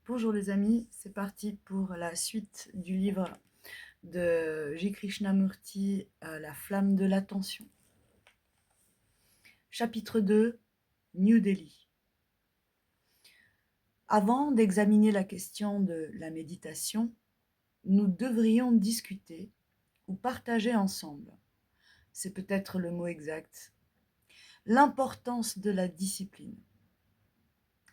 Bonjour les amis, c'est parti pour la suite du livre de J. Krishnamurti, La flamme de l'attention. Chapitre 2, New Delhi. Avant d'examiner la question de la méditation, nous devrions discuter ou partager ensemble, c'est peut-être le mot exact, l'importance de la discipline.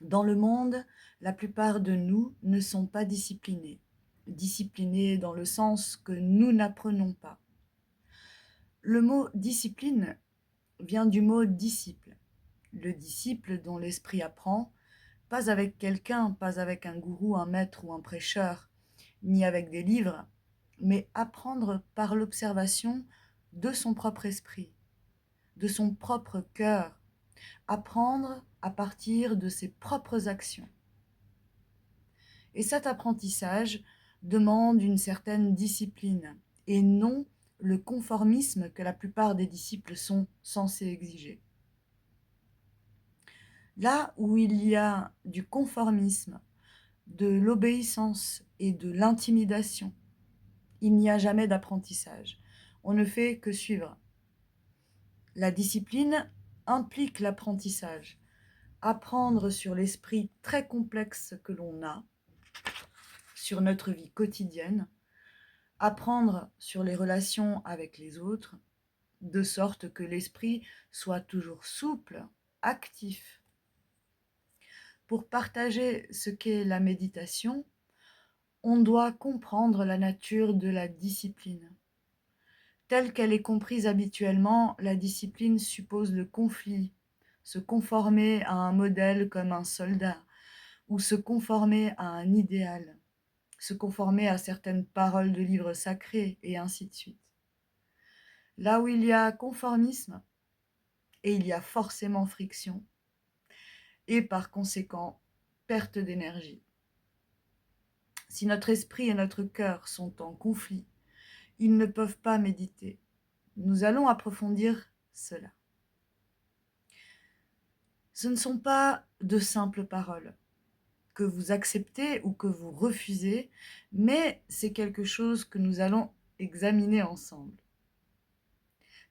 Dans le monde, la plupart de nous ne sont pas disciplinés. Disciplinés dans le sens que nous n'apprenons pas. Le mot discipline vient du mot disciple. Le disciple dont l'esprit apprend, pas avec quelqu'un, pas avec un gourou, un maître ou un prêcheur, ni avec des livres, mais apprendre par l'observation de son propre esprit, de son propre cœur, apprendre à partir de ses propres actions. Et cet apprentissage demande une certaine discipline et non le conformisme que la plupart des disciples sont censés exiger. Là où il y a du conformisme, de l'obéissance et de l'intimidation, il n'y a jamais d'apprentissage. On ne fait que suivre. La discipline implique l'apprentissage. Apprendre sur l'esprit très complexe que l'on a, sur notre vie quotidienne, apprendre sur les relations avec les autres, de sorte que l'esprit soit toujours souple, actif. Pour partager ce qu'est la méditation, on doit comprendre la nature de la discipline. Telle qu'elle est comprise habituellement, la discipline suppose le conflit, se conformer à un modèle comme un soldat, ou se conformer à un idéal, se conformer à certaines paroles de livres sacrés, et ainsi de suite. Là où il y a conformisme, et il y a forcément friction, et par conséquent, perte d'énergie. Si notre esprit et notre cœur sont en conflit, ils ne peuvent pas méditer. Nous allons approfondir cela. Ce ne sont pas de simples paroles que vous acceptez ou que vous refusez, mais c'est quelque chose que nous allons examiner ensemble.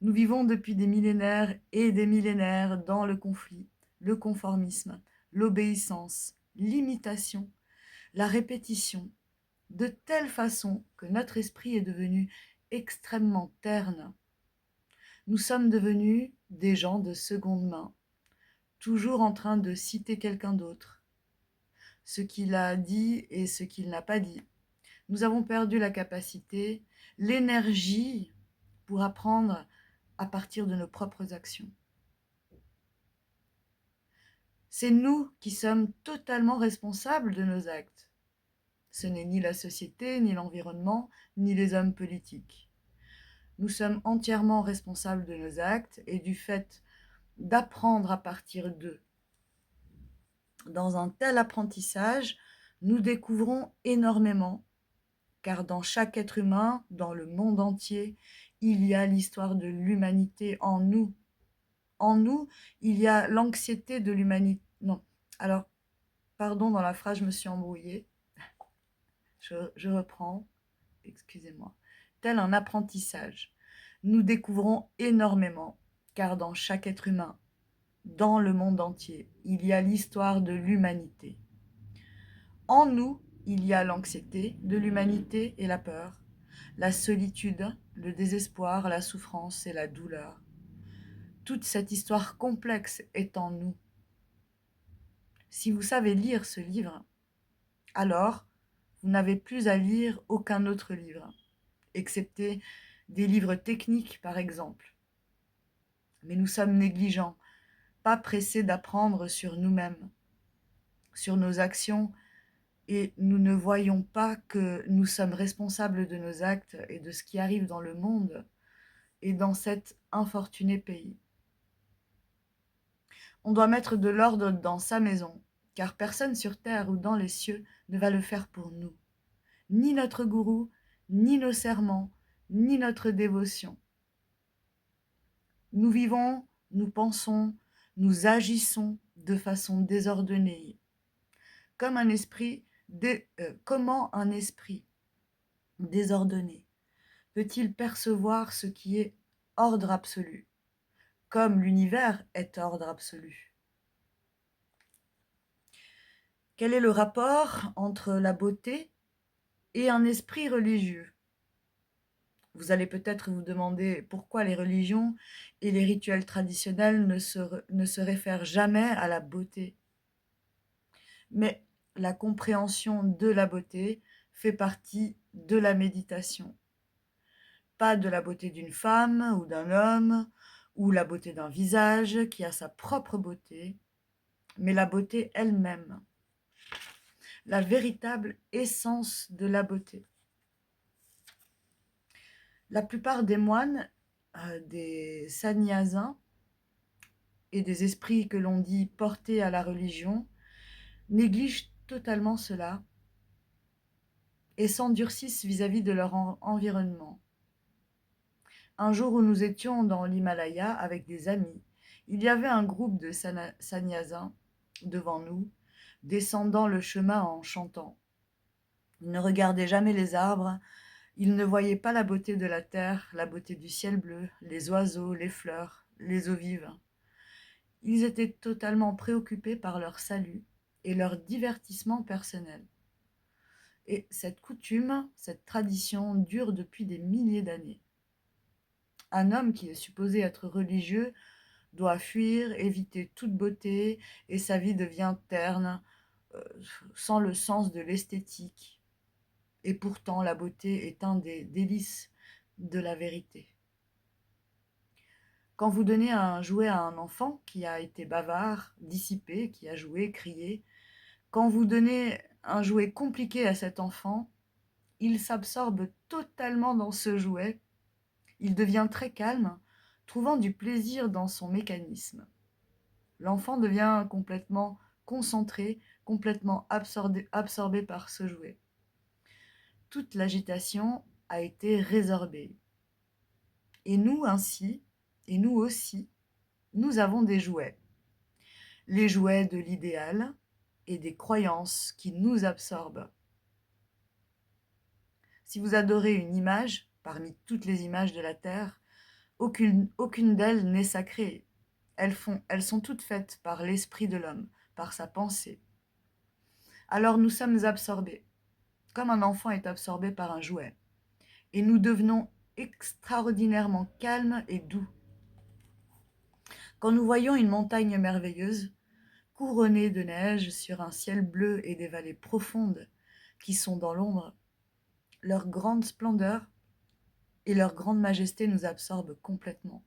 Nous vivons depuis des millénaires et des millénaires dans le conflit, le conformisme, l'obéissance, l'imitation, la répétition, de telle façon que notre esprit est devenu extrêmement terne. Nous sommes devenus des gens de seconde main, toujours en train de citer quelqu'un d'autre, ce qu'il a dit et ce qu'il n'a pas dit. Nous avons perdu la capacité, l'énergie pour apprendre à partir de nos propres actions. C'est nous qui sommes totalement responsables de nos actes. Ce n'est ni la société, ni l'environnement, ni les hommes politiques. Nous sommes entièrement responsables de nos actes et du fait d'apprendre à partir d'eux. Dans un tel apprentissage, nous découvrons énormément, car dans chaque être humain, dans le monde entier, il y a l'histoire de l'humanité en nous. En nous, il y a l'anxiété de l'humanité. Non, alors, pardon, dans la phrase, je me suis embrouillée. Je reprends, excusez-moi. Tel un apprentissage, nous découvrons énormément, car dans chaque être humain, dans le monde entier, il y a l'histoire de l'humanité. En nous, il y a l'anxiété de l'humanité et la peur, la solitude, le désespoir, la souffrance et la douleur. Toute cette histoire complexe est en nous. Si vous savez lire ce livre, alors vous n'avez plus à lire aucun autre livre, excepté des livres techniques par exemple. Mais nous sommes négligents, pas pressés d'apprendre sur nous-mêmes, sur nos actions, et nous ne voyons pas que nous sommes responsables de nos actes et de ce qui arrive dans le monde et dans cet infortuné pays. On doit mettre de l'ordre dans sa maison, car personne sur terre ou dans les cieux ne va le faire pour nous. Ni notre gourou, ni nos serments, ni notre dévotion. Nous vivons, nous pensons, nous agissons de façon désordonnée, comme un esprit Comment un esprit désordonné peut-il percevoir ce qui est ordre absolu, comme l'univers est ordre absolu? Quel est le rapport entre la beauté et un esprit religieux? Vous allez peut-être vous demander pourquoi les religions et les rituels traditionnels ne se réfèrent jamais à la beauté. Mais la compréhension de la beauté fait partie de la méditation. Pas de la beauté d'une femme ou d'un homme, ou la beauté d'un visage qui a sa propre beauté, mais la beauté elle-même, la véritable essence de la beauté. La plupart des moines, des sannyasins et des esprits que l'on dit portés à la religion négligent totalement cela et s'endurcissent vis-à-vis de leur environnement. Un jour où nous étions dans l'Himalaya avec des amis, il y avait un groupe de sannyasins devant nous, descendant le chemin en chantant. Ils ne regardaient jamais les arbres, ils ne voyaient pas la beauté de la terre, la beauté du ciel bleu, les oiseaux, les fleurs, les eaux vives. Ils étaient totalement préoccupés par leur salut et leur divertissement personnel. Et cette coutume, cette tradition dure depuis des milliers d'années. Un homme qui est supposé être religieux doit fuir, éviter toute beauté, et sa vie devient terne, euh, sans le sens de l'esthétique. Et pourtant, la beauté est un des délices de la vérité. Quand vous donnez un jouet à un enfant qui a été bavard, dissipé, qui a joué, crié, quand vous donnez un jouet compliqué à cet enfant, il s'absorbe totalement dans ce jouet, il devient très calme, trouvant du plaisir dans son mécanisme. L'enfant devient complètement concentré, complètement absorbé par ce jouet. Toute l'agitation a été résorbée. Et nous ainsi, et nous aussi, nous avons des jouets. Les jouets de l'idéal et des croyances qui nous absorbent. Si vous adorez une image, parmi toutes les images de la Terre, aucune d'elles n'est sacrée. Elles sont toutes faites par l'esprit de l'homme, par sa pensée. Alors nous sommes absorbés, comme un enfant est absorbé par un jouet, et nous devenons extraordinairement calmes et doux. Quand nous voyons une montagne merveilleuse, couronnée de neige sur un ciel bleu et des vallées profondes qui sont dans l'ombre, leur grande splendeur et leur grande majesté nous absorbent complètement.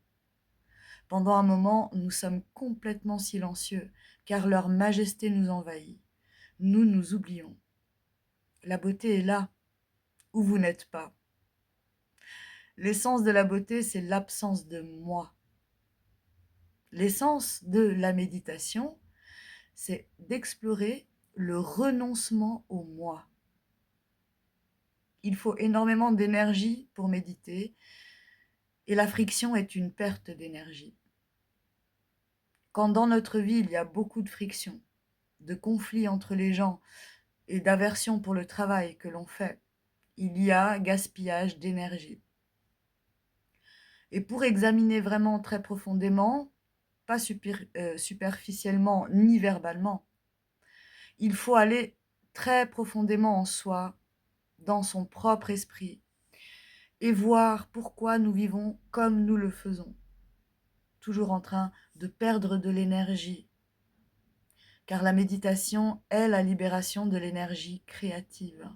Pendant un moment, nous sommes complètement silencieux, car leur majesté nous envahit. Nous nous oublions. La beauté est là, où vous n'êtes pas. L'essence de la beauté, c'est l'absence de moi. L'essence de la méditation, c'est d'explorer le renoncement au moi. Il faut énormément d'énergie pour méditer, et la friction est une perte d'énergie. Quand dans notre vie, il y a beaucoup de friction, de conflits entre les gens et d'aversion pour le travail que l'on fait, il y a gaspillage d'énergie. Et pour examiner vraiment très profondément, pas superficiellement ni verbalement, il faut aller très profondément en soi, dans son propre esprit, et voir pourquoi nous vivons comme nous le faisons, toujours en train de perdre de l'énergie, car la méditation est la libération de l'énergie créative.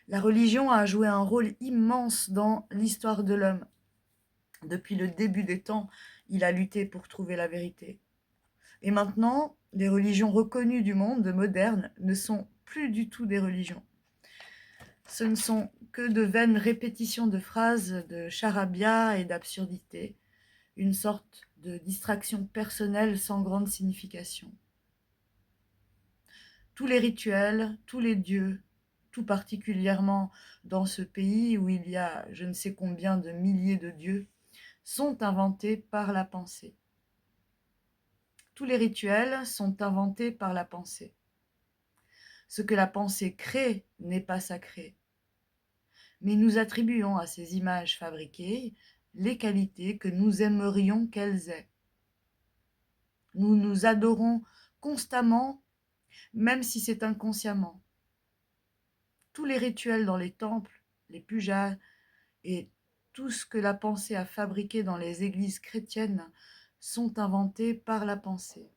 La religion a joué un rôle immense dans l'histoire de l'homme. Depuis le début des temps, il a lutté pour trouver la vérité. Et maintenant, les religions reconnues du monde moderne ne sont plus du tout des religions. Ce ne sont que de vaines répétitions de phrases, de charabia et d'absurdité, une sorte de distraction personnelle sans grande signification. Tous les rituels, tous les dieux, tout particulièrement dans ce pays où il y a je ne sais combien de milliers de dieux, sont inventés par la pensée. Tous les rituels sont inventés par la pensée. Ce que la pensée crée n'est pas sacré, mais nous attribuons à ces images fabriquées les qualités que nous aimerions qu'elles aient. Nous nous adorons constamment, même si c'est inconsciemment. Tous les rituels dans les temples, les pujas et tout ce que la pensée a fabriqué dans les églises chrétiennes sont inventés par la pensée.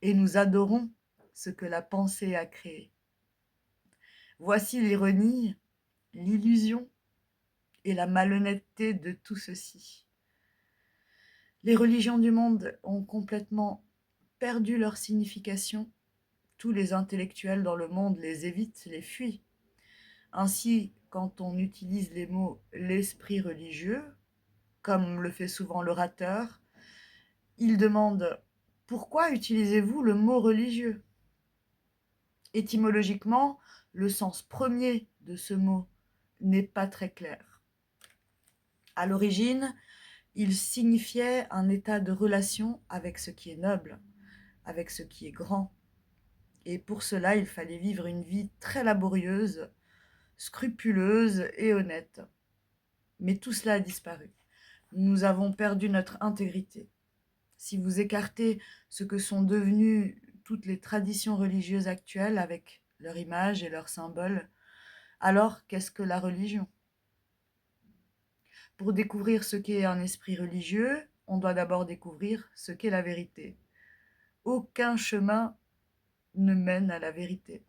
Et nous adorons ce que la pensée a créé. Voici l'ironie, l'illusion et la malhonnêteté de tout ceci. Les religions du monde ont complètement perdu leur signification. Tous les intellectuels dans le monde les évitent, les fuient. Ainsi, quand on utilise les mots l'esprit religieux, comme le fait souvent l'orateur, il demande pourquoi utilisez-vous le mot religieux? Étymologiquement, le sens premier de ce mot n'est pas très clair. À l'origine, il signifiait un état de relation avec ce qui est noble, avec ce qui est grand. Et pour cela, il fallait vivre une vie très laborieuse, scrupuleuse et honnête. Mais tout cela a disparu. Nous avons perdu notre intégrité. Si vous écartez ce que sont devenues toutes les traditions religieuses actuelles avec leur image et leurs symboles, alors qu'est-ce que la religion? Pour découvrir ce qu'est un esprit religieux, on doit d'abord découvrir ce qu'est la vérité. Aucun chemin ne mène à la vérité.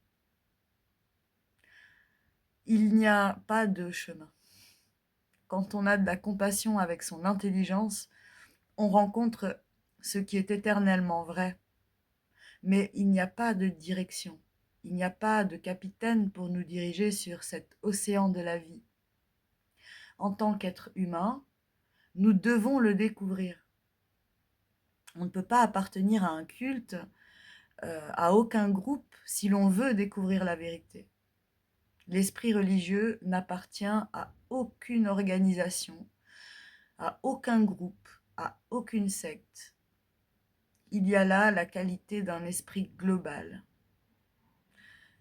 Il n'y a pas de chemin. Quand on a de la compassion avec son intelligence, on rencontre ce qui est éternellement vrai. Mais il n'y a pas de direction. Il n'y a pas de capitaine pour nous diriger sur cet océan de la vie. En tant qu'être humain, nous devons le découvrir. On ne peut pas appartenir à un culte, à aucun groupe, si l'on veut découvrir la vérité. L'esprit religieux n'appartient à aucune organisation, à aucun groupe, à aucune secte. Il y a là la qualité d'un esprit global.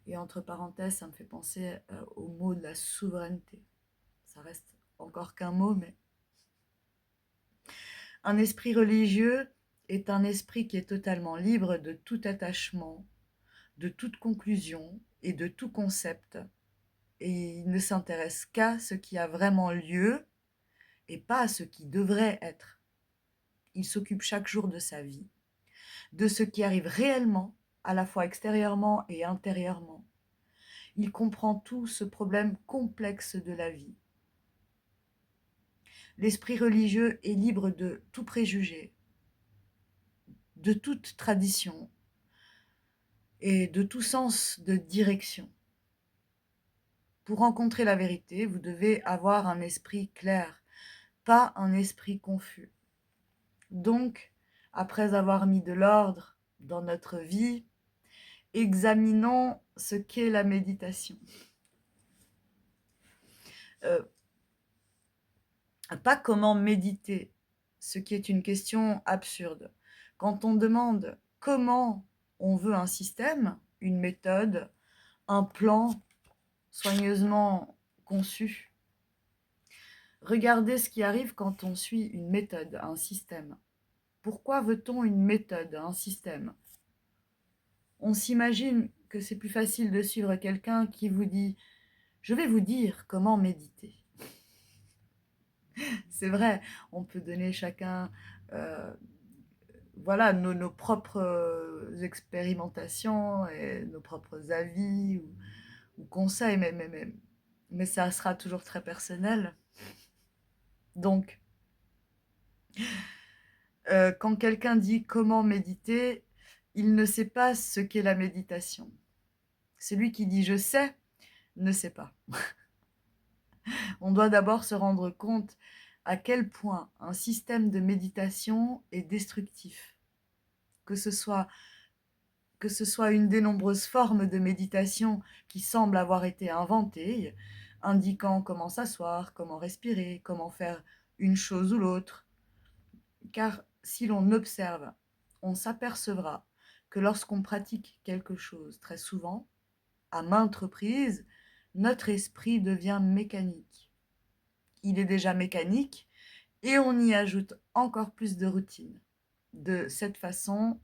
Et entre parenthèses, ça me fait penser au mot de la souveraineté. Ça reste encore qu'un mot, mais un esprit religieux est un esprit qui est totalement libre de tout attachement, de toute conclusion et de tout concept. Et il ne s'intéresse qu'à ce qui a vraiment lieu et pas à ce qui devrait être. Il s'occupe chaque jour de sa vie, de ce qui arrive réellement, à la fois extérieurement et intérieurement. Il comprend tout ce problème complexe de la vie. L'esprit religieux est libre de tout préjugé, de toute tradition et de tout sens de direction. Pour rencontrer la vérité, vous devez avoir un esprit clair, pas un esprit confus. Donc, après avoir mis de l'ordre dans notre vie, examinons ce qu'est la méditation. Pas comment méditer, ce qui est une question absurde. Quand on demande comment on veut un système, une méthode, un plan soigneusement conçu, regardez ce qui arrive quand on suit une méthode, un système. Pourquoi veut-on une méthode, un système? On s'imagine que c'est plus facile de suivre quelqu'un qui vous dit « Je vais vous dire comment méditer ». C'est vrai, on peut donner chacun voilà, nos propres expérimentations et nos propres avis ou conseils, mais ça sera toujours très personnel. Donc, quand quelqu'un dit comment méditer, il ne sait pas ce qu'est la méditation. Celui qui dit je sais ne sait pas. On doit d'abord se rendre compte à quel point un système de méditation est destructif. Que ce soit une des nombreuses formes de méditation qui semblent avoir été inventées, indiquant comment s'asseoir, comment respirer, comment faire une chose ou l'autre. Car si l'on observe, on s'apercevra que lorsqu'on pratique quelque chose très souvent, à maintes reprises, notre esprit devient mécanique. Il est déjà mécanique et on y ajoute encore plus de routine. De cette façon,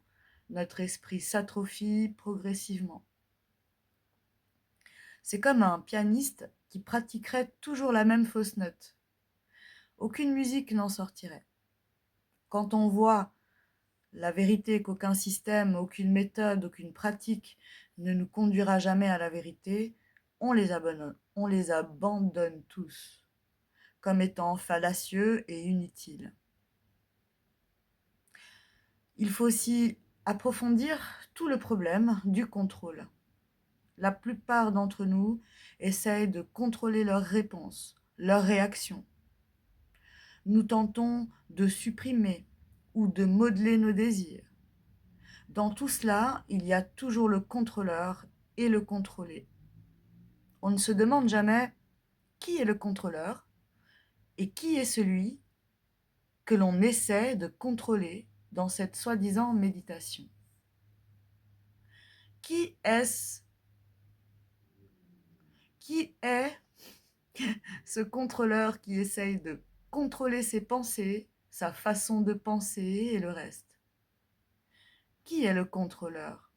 notre esprit s'atrophie progressivement. C'est comme un pianiste qui pratiquerait toujours la même fausse note. Aucune musique n'en sortirait. Quand on voit la vérité qu'aucun système, aucune méthode, aucune pratique ne nous conduira jamais à la vérité, on les abandonne tous, comme étant fallacieux et inutiles. Il faut aussi approfondir tout le problème du contrôle. La plupart d'entre nous essayent de contrôler leurs réponses, leurs réactions. Nous tentons de supprimer ou de modeler nos désirs. Dans tout cela, il y a toujours le contrôleur et le contrôlé. On ne se demande jamais qui est le contrôleur et qui est celui que l'on essaie de contrôler dans cette soi-disant méditation. Qui est-ce? Qui est ce contrôleur qui essaye de contrôler ses pensées, sa façon de penser et le reste? Qui est le contrôleur?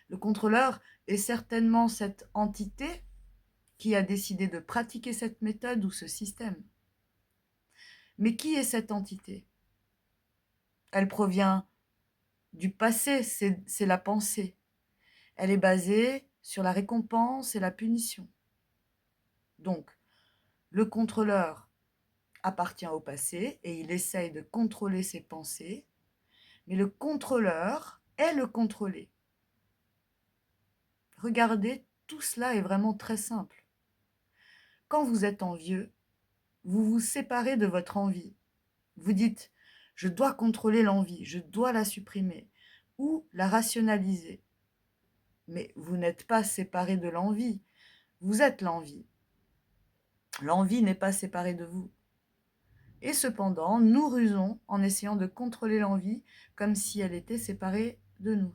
Le contrôleur est certainement cette entité qui a décidé de pratiquer cette méthode ou ce système. Mais qui est cette entité? Elle provient du passé, c'est la pensée. Elle est basée sur la récompense et la punition. Donc, le contrôleur appartient au passé et il essaye de contrôler ses pensées, mais le contrôleur est le contrôlé. Regardez, tout cela est vraiment très simple. Quand vous êtes envieux, vous vous séparez de votre envie. Vous dites « je dois contrôler l'envie, je dois la supprimer » ou la rationaliser. Mais vous n'êtes pas séparé de l'envie, vous êtes l'envie. L'envie n'est pas séparée de vous. Et cependant, nous rusons en essayant de contrôler l'envie comme si elle était séparée de nous.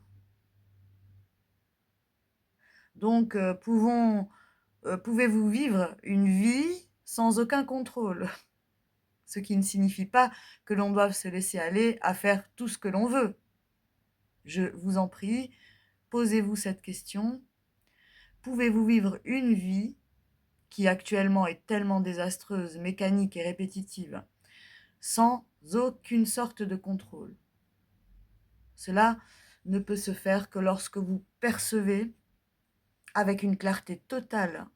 Donc, pouvez-vous vivre une vie sans aucun contrôle? Ce qui ne signifie pas que l'on doive se laisser aller à faire tout ce que l'on veut. Je vous en prie, posez-vous cette question. Pouvez-vous vivre une vie qui actuellement est tellement désastreuse, mécanique et répétitive, sans aucune sorte de contrôle? Cela ne peut se faire que lorsque vous percevez avec une clarté totale,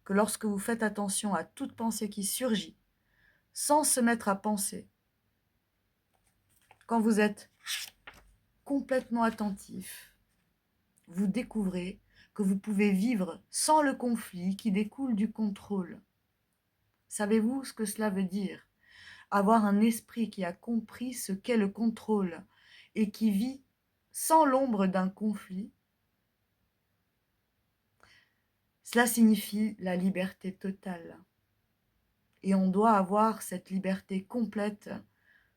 que lorsque vous faites attention à toute pensée qui surgit, sans se mettre à penser. Quand vous êtes complètement attentif, vous découvrez que vous pouvez vivre sans le conflit qui découle du contrôle. Savez-vous ce que cela veut dire? Avoir un esprit qui a compris ce qu'est le contrôle et qui vit sans l'ombre d'un conflit. Cela signifie la liberté totale. Et on doit avoir cette liberté complète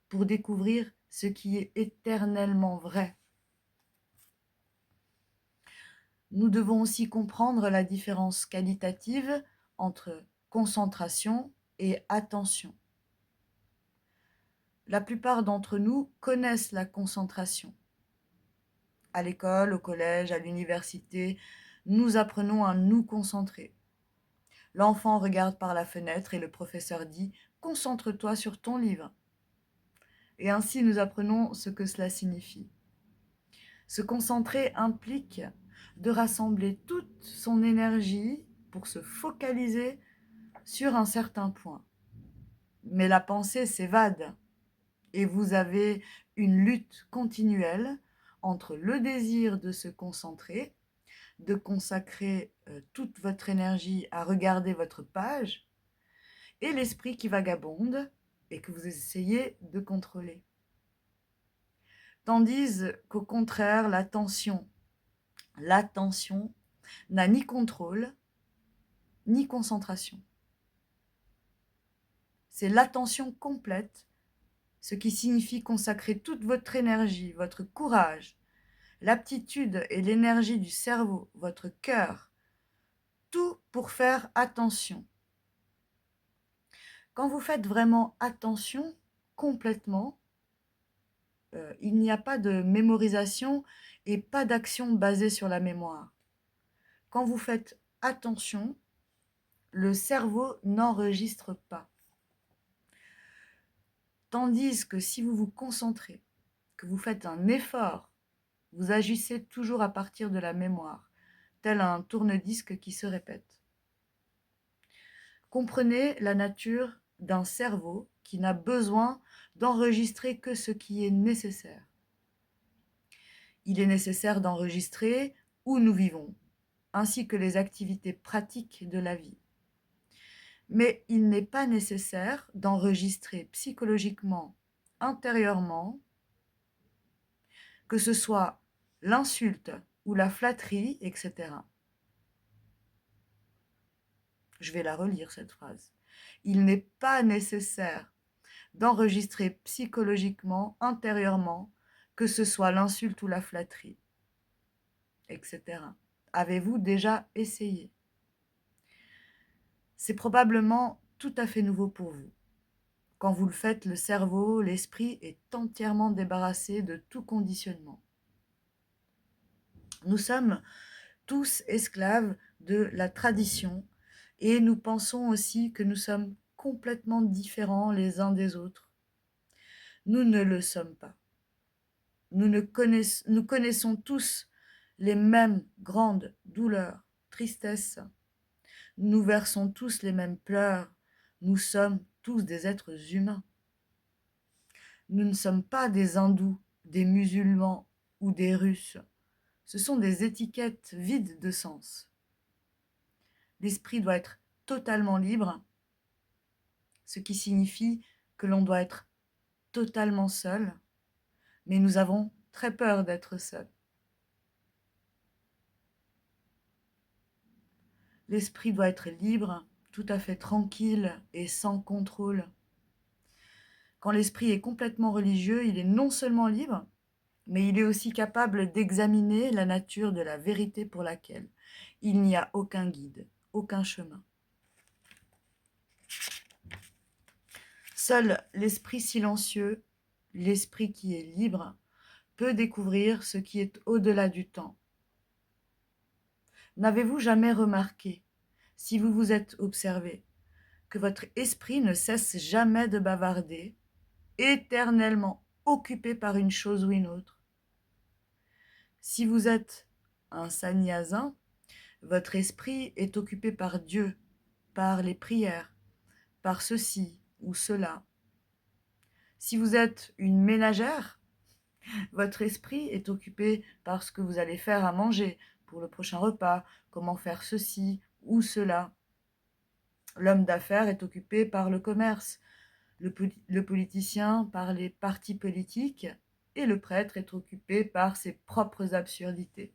pour découvrir ce qui est éternellement vrai. Nous devons aussi comprendre la différence qualitative entre concentration et attention. La plupart d'entre nous connaissent la concentration. À l'école, au collège, à l'université, nous apprenons à nous concentrer. L'enfant regarde par la fenêtre et le professeur dit « Concentre-toi sur ton livre ». Et ainsi nous apprenons ce que cela signifie. Se concentrer implique de rassembler toute son énergie pour se focaliser sur un certain point. Mais la pensée s'évade et vous avez une lutte continuelle entre le désir de se concentrer, de consacrer toute votre énergie à regarder votre page, et l'esprit qui vagabonde et que vous essayez de contrôler. Tandis qu'au contraire, l'attention n'a ni contrôle, ni concentration. C'est l'attention complète, ce qui signifie consacrer toute votre énergie, votre courage, l'aptitude et l'énergie du cerveau, votre cœur, tout pour faire attention. Quand vous faites vraiment attention, complètement, il n'y a pas de mémorisation et pas d'action basée sur la mémoire. Quand vous faites attention, le cerveau n'enregistre pas. Tandis que si vous vous concentrez, que vous faites un effort, vous agissez toujours à partir de la mémoire, tel un tourne-disque qui se répète. Comprenez la nature d'un cerveau qui n'a besoin d'enregistrer que ce qui est nécessaire. Il est nécessaire d'enregistrer où nous vivons, ainsi que les activités pratiques de la vie. Mais il n'est pas nécessaire d'enregistrer psychologiquement, intérieurement, que ce soit l'insulte ou la flatterie, etc. Je vais la relire, cette phrase. Il n'est pas nécessaire d'enregistrer psychologiquement, intérieurement, que ce soit l'insulte ou la flatterie, etc. Avez-vous déjà essayé? C'est probablement tout à fait nouveau pour vous. Quand vous le faites, le cerveau, l'esprit est entièrement débarrassé de tout conditionnement. Nous sommes tous esclaves de la tradition et nous pensons aussi que nous sommes complètement différents les uns des autres. Nous ne le sommes pas. Nous connaissons tous les mêmes grandes douleurs, tristesses. Nous versons tous les mêmes pleurs. Nous sommes tous des êtres humains. Nous ne sommes pas des hindous, des musulmans ou des russes. Ce sont des étiquettes vides de sens. L'esprit doit être totalement libre, ce qui signifie que l'on doit être totalement seul, mais nous avons très peur d'être seuls. L'esprit doit être libre, tout à fait tranquille et sans contrôle. Quand l'esprit est complètement religieux, il est non seulement libre, mais il est aussi capable d'examiner la nature de la vérité pour laquelle il n'y a aucun guide, aucun chemin. Seul l'esprit silencieux, l'esprit qui est libre, peut découvrir ce qui est au-delà du temps. N'avez-vous jamais remarqué, si vous vous êtes observé, que votre esprit ne cesse jamais de bavarder, éternellement occupé par une chose ou une autre? Si vous êtes un sannyasin, votre esprit est occupé par Dieu, par les prières, par ceci ou cela. Si vous êtes une ménagère, votre esprit est occupé par ce que vous allez faire à manger pour le prochain repas, comment faire ceci ou cela. L'homme d'affaires est occupé par le commerce, le politicien par les partis politiques et le prêtre est occupé par ses propres absurdités.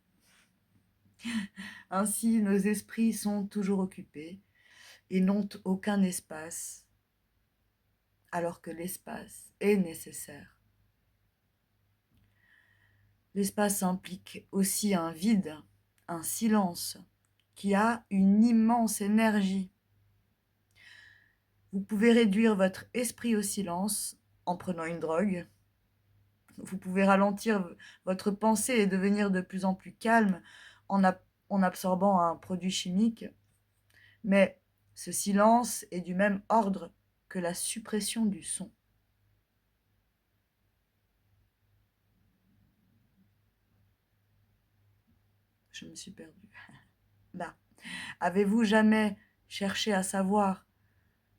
Ainsi, nos esprits sont toujours occupés et n'ont aucun espace, alors que l'espace est nécessaire. L'espace implique aussi un vide, un silence, qui a une immense énergie. Vous pouvez réduire votre esprit au silence en prenant une drogue. Vous pouvez ralentir votre pensée et devenir de plus en plus calme en absorbant un produit chimique. Mais ce silence est du même ordre que la suppression du son. Je me suis perdue. Là. Avez-vous jamais cherché à savoir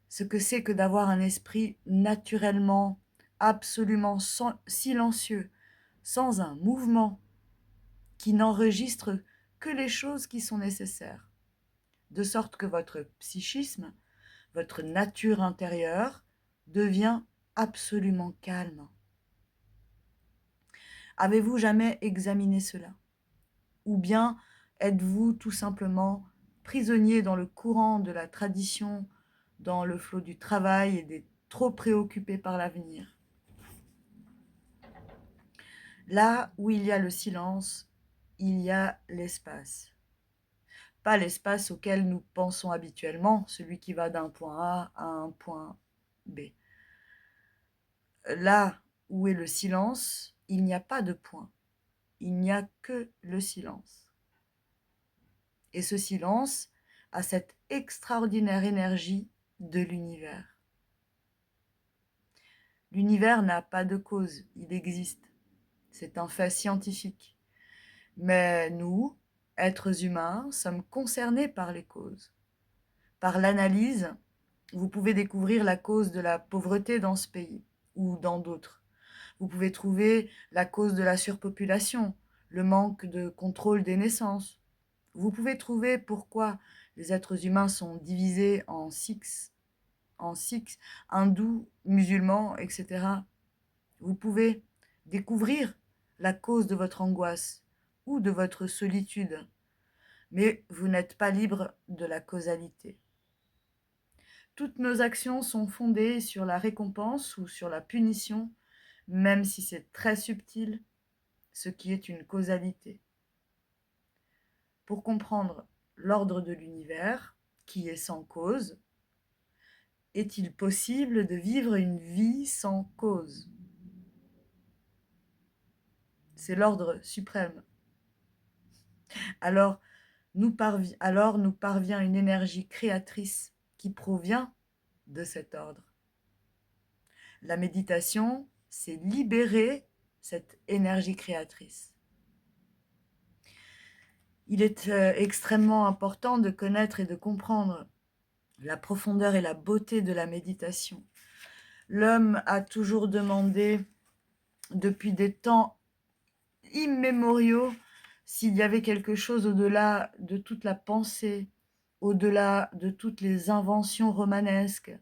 ce que c'est que d'avoir un esprit naturellement, absolument silencieux, sans un mouvement, qui n'enregistre que les choses qui sont nécessaires, de sorte que votre psychisme, votre nature intérieure, devient absolument calme? Avez-vous jamais examiné cela? Ou bien êtes-vous tout simplement prisonnier dans le courant de la tradition, dans le flot du travail et trop préoccupé par l'avenir? Là où il y a le silence, il y a l'espace. Pas l'espace auquel nous pensons habituellement, celui qui va d'un point A à un point B. Là où est le silence, il n'y a pas de point. Il n'y a que le silence. Et ce silence a cette extraordinaire énergie de l'univers. L'univers n'a pas de cause, il existe. C'est un fait scientifique. Mais nous, êtres humains, sommes concernés par les causes. Par l'analyse, vous pouvez découvrir la cause de la pauvreté dans ce pays ou dans d'autres. Vous pouvez trouver la cause de la surpopulation, le manque de contrôle des naissances. Vous pouvez trouver pourquoi les êtres humains sont divisés en Sikhs, hindous, musulmans, etc. Vous pouvez découvrir la cause de votre angoisse ou de votre solitude, mais vous n'êtes pas libre de la causalité. Toutes nos actions sont fondées sur la récompense ou sur la punition, même si c'est très subtil, ce qui est une causalité. Pour comprendre l'ordre de l'univers, qui est sans cause, est-il possible de vivre une vie sans cause? C'est l'ordre suprême. Alors nous parvient une énergie créatrice qui provient de cet ordre. La méditation, c'est libérer cette énergie créatrice. Il est extrêmement important de connaître et de comprendre la profondeur et la beauté de la méditation. L'homme a toujours demandé, depuis des temps immémoriaux, s'il y avait quelque chose au-delà de toute la pensée, au-delà de toutes les inventions romanesques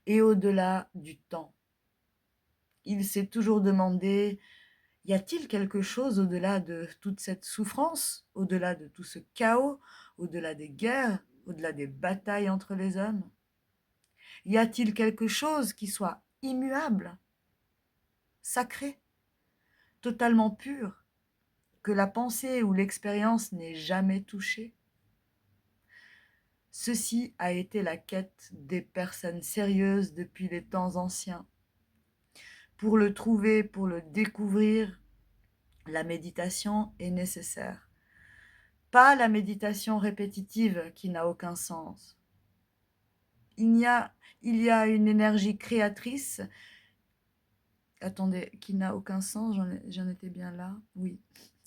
et au-delà du temps. Il s'est toujours demandé, y a-t-il quelque chose au-delà de toute cette souffrance, au-delà de tout ce chaos, au-delà des guerres, au-delà des batailles entre les hommes? Y a-t-il quelque chose qui soit immuable, sacré, totalement pur, que la pensée ou l'expérience n'ait jamais touché? Ceci a été la quête des personnes sérieuses depuis les temps anciens. Pour le trouver, pour le découvrir, la méditation est nécessaire. Pas la méditation répétitive qui n'a aucun sens. Il y a une énergie créatrice. Attendez, qui n'a aucun sens, j'en étais bien là. Oui.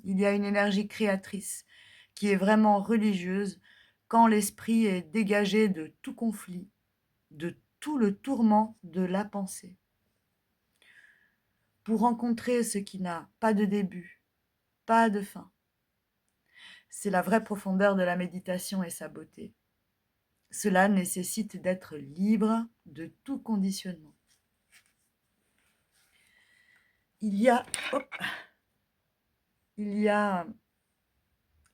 Il y a une énergie créatrice qui est vraiment religieuse quand l'esprit est dégagé de tout conflit, de tout le tourment de la pensée. Pour rencontrer ce qui n'a pas de début, pas de fin. C'est la vraie profondeur de la méditation et sa beauté. Cela nécessite d'être libre de tout conditionnement. Il y a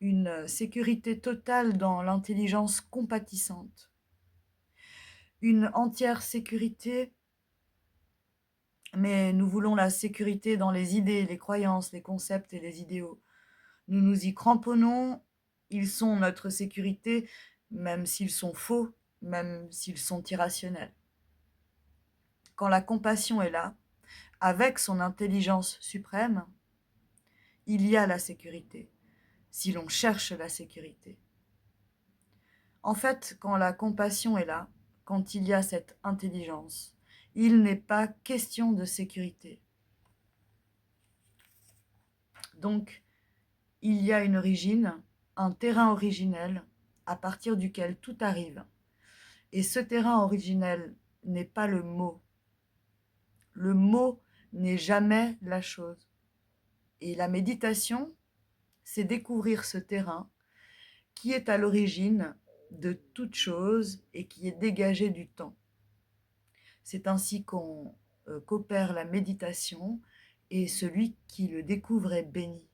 une sécurité totale dans l'intelligence compatissante. Une entière sécurité, mais nous voulons la sécurité dans les idées, les croyances, les concepts et les idéaux. Nous nous y cramponnons, ils sont notre sécurité, même s'ils sont faux, même s'ils sont irrationnels. Quand la compassion est là, avec son intelligence suprême, il y a la sécurité, si l'on cherche la sécurité. En fait, quand la compassion est là, quand il y a cette intelligence, il n'est pas question de sécurité. Donc, il y a une origine, un terrain originel à partir duquel tout arrive. Et ce terrain originel n'est pas le mot. Le mot n'est jamais la chose. Et la méditation, c'est découvrir ce terrain qui est à l'origine de toute chose et qui est dégagé du temps. C'est ainsi qu'opère la méditation et celui qui le découvre est béni.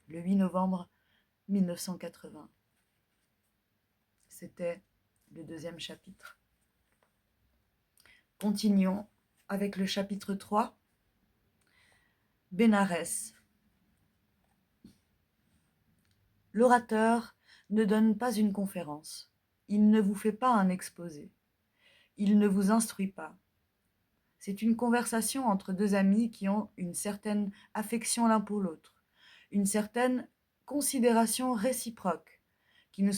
Le 8 novembre 1980. C'était le 2e chapitre. Continuons avec le chapitre 3. Bénarès. L'orateur ne donne pas une conférence. Il ne vous fait pas un exposé. Il ne vous instruit pas. C'est une conversation entre deux amis qui ont une certaine affection l'un pour l'autre, une certaine considération réciproque, qui ne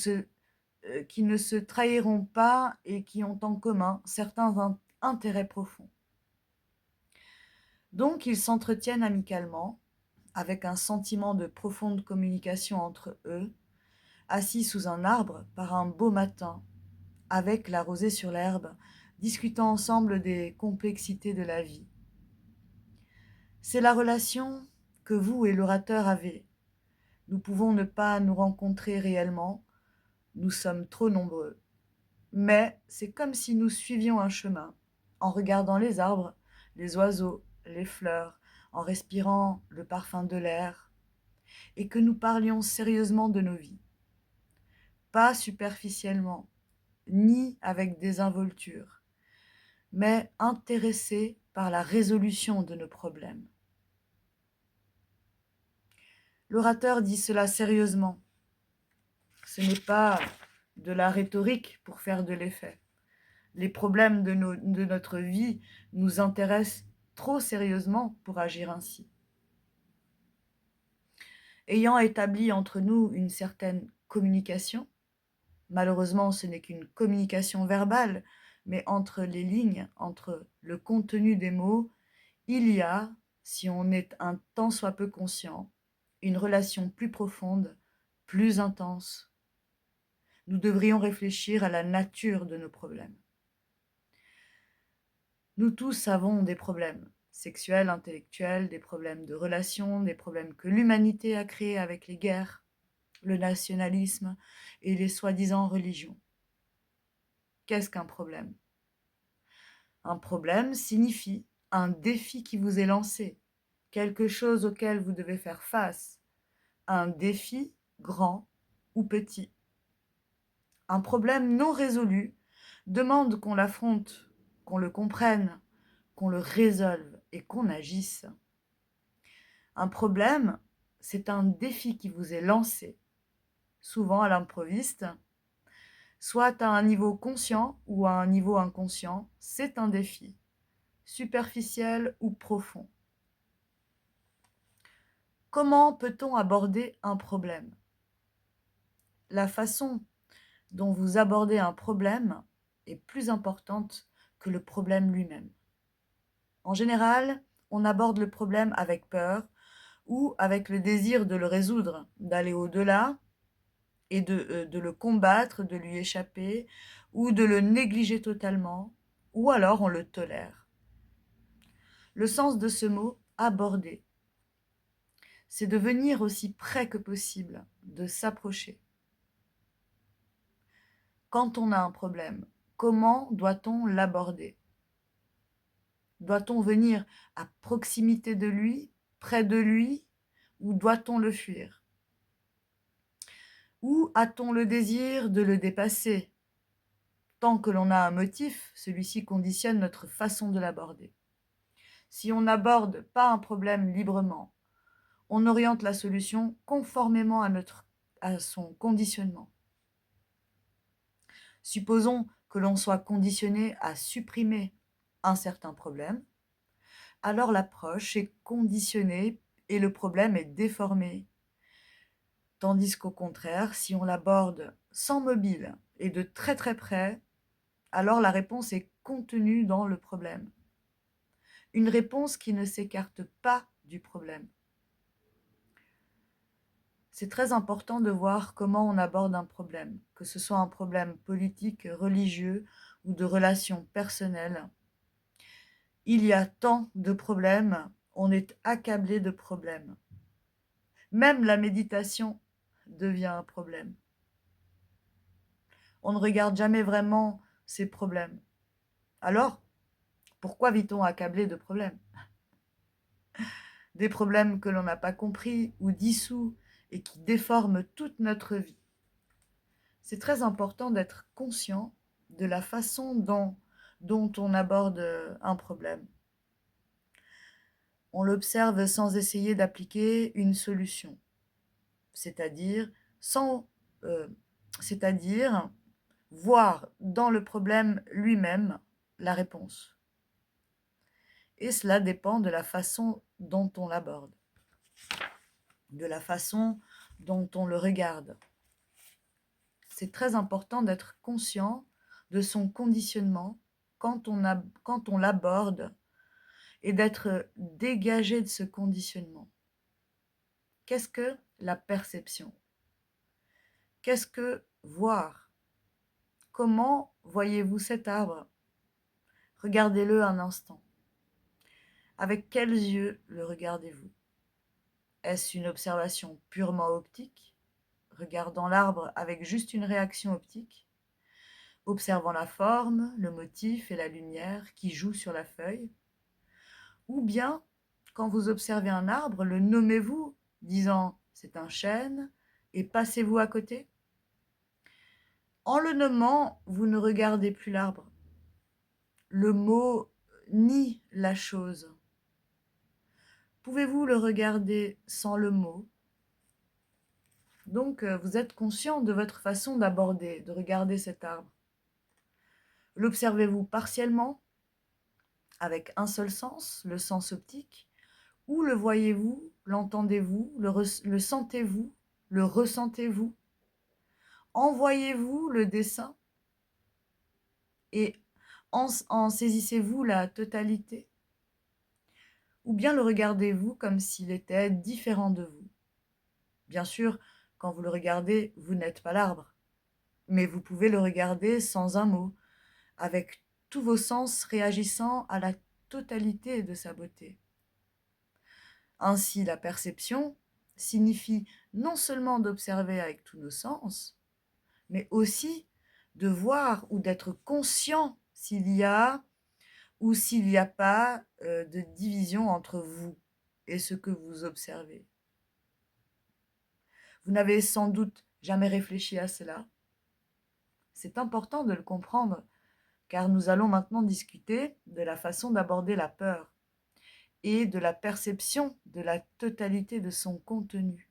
se trahiront pas et qui ont en commun certains intérêts profonds. Donc ils s'entretiennent amicalement, avec un sentiment de profonde communication entre eux, assis sous un arbre par un beau matin, avec la rosée sur l'herbe, discutant ensemble des complexités de la vie. C'est la relation que vous et l'orateur avez. Nous pouvons ne pas nous rencontrer réellement, nous sommes trop nombreux. Mais c'est comme si nous suivions un chemin, en regardant les arbres, les oiseaux, les fleurs, en respirant le parfum de l'air, et que nous parlions sérieusement de nos vies. Pas superficiellement, ni avec désinvolture, mais intéressés par la résolution de nos problèmes. L'orateur dit cela sérieusement. Ce n'est pas de la rhétorique pour faire de l'effet. Les problèmes de notre vie nous intéressent trop sérieusement pour agir ainsi. Ayant établi entre nous une certaine communication, malheureusement ce n'est qu'une communication verbale, mais entre les lignes, entre le contenu des mots, il y a, si on est un tant soit peu conscient, une relation plus profonde, plus intense. Nous devrions réfléchir à la nature de nos problèmes. Nous tous avons des problèmes sexuels, intellectuels, des problèmes de relations, des problèmes que l'humanité a créés avec les guerres, le nationalisme et les soi-disant religions. Qu'est-ce qu'un problème ? Un problème signifie un défi qui vous est lancé, quelque chose auquel vous devez faire face, un défi grand ou petit. Un problème non résolu demande qu'on l'affronte, qu'on le comprenne, qu'on le résolve et qu'on agisse. Un problème, c'est un défi qui vous est lancé, souvent à l'improviste, soit à un niveau conscient ou à un niveau inconscient, c'est un défi, superficiel ou profond. Comment peut-on aborder un problème ? La façon dont vous abordez un problème est plus importante que le problème lui-même. En général, on aborde le problème avec peur ou avec le désir de le résoudre, d'aller au-delà et de le combattre, de lui échapper ou de le négliger totalement, ou alors on le tolère. Le sens de ce mot « aborder », c'est de venir aussi près que possible, de s'approcher. Quand on a un problème, comment doit-on l'aborder ? Doit-on venir à proximité de lui, près de lui, ou doit-on le fuir ? Ou a-t-on le désir de le dépasser ? Tant que l'on a un motif, celui-ci conditionne notre façon de l'aborder. Si on n'aborde pas un problème librement, on oriente la solution conformément à son conditionnement. Supposons que l'on soit conditionné à supprimer un certain problème, alors l'approche est conditionnée et le problème est déformé. Tandis qu'au contraire, si on l'aborde sans mobile et de très très près, alors la réponse est contenue dans le problème. Une réponse qui ne s'écarte pas du problème. C'est très important de voir comment on aborde un problème, que ce soit un problème politique, religieux ou de relations personnelles. Il y a tant de problèmes, on est accablé de problèmes. Même la méditation devient un problème. On ne regarde jamais vraiment ces problèmes. Alors, pourquoi vit-on accablé de problèmes ? Des problèmes que l'on n'a pas compris ou dissous et qui déforment toute notre vie. C'est très important d'être conscient de la façon dont on aborde un problème. On l'observe sans essayer d'appliquer une solution, c'est-à-dire sans, c'est-à-dire voir dans le problème lui-même la réponse. Et cela dépend de la façon dont on l'aborde, de la façon dont on le regarde. C'est très important d'être conscient de son conditionnement quand on l'aborde et d'être dégagé de ce conditionnement. Qu'est-ce que la perception? Qu'est-ce que voir? Comment voyez-vous cet arbre? Regardez-le un instant. Avec quels yeux le regardez-vous? Est-ce une observation purement optique, regardant l'arbre avec juste une réaction optique, observant la forme, le motif et la lumière qui jouent sur la feuille? Ou bien, quand vous observez un arbre, le nommez-vous, disant « c'est un chêne » et passez-vous à côté? En le nommant, vous ne regardez plus l'arbre. Le mot nie la chose. Pouvez-vous le regarder sans le mot? Donc, vous êtes conscient de votre façon d'aborder, de regarder cet arbre. L'observez-vous partiellement, avec un seul sens, le sens optique, ou le voyez-vous, l'entendez-vous, le sentez-vous, le ressentez-vous? Envoyez-vous le dessin et en saisissez-vous la totalité? Ou bien le regardez-vous comme s'il était différent de vous? Bien sûr, quand vous le regardez, vous n'êtes pas l'arbre, mais vous pouvez le regarder sans un mot, avec tous vos sens réagissant à la totalité de sa beauté. Ainsi, la perception signifie non seulement d'observer avec tous nos sens, mais aussi de voir ou d'être conscient s'il y a ou s'il n'y a pas de division entre vous et ce que vous observez. Vous n'avez sans doute jamais réfléchi à cela. C'est important de le comprendre, car nous allons maintenant discuter de la façon d'aborder la peur et de la perception de la totalité de son contenu.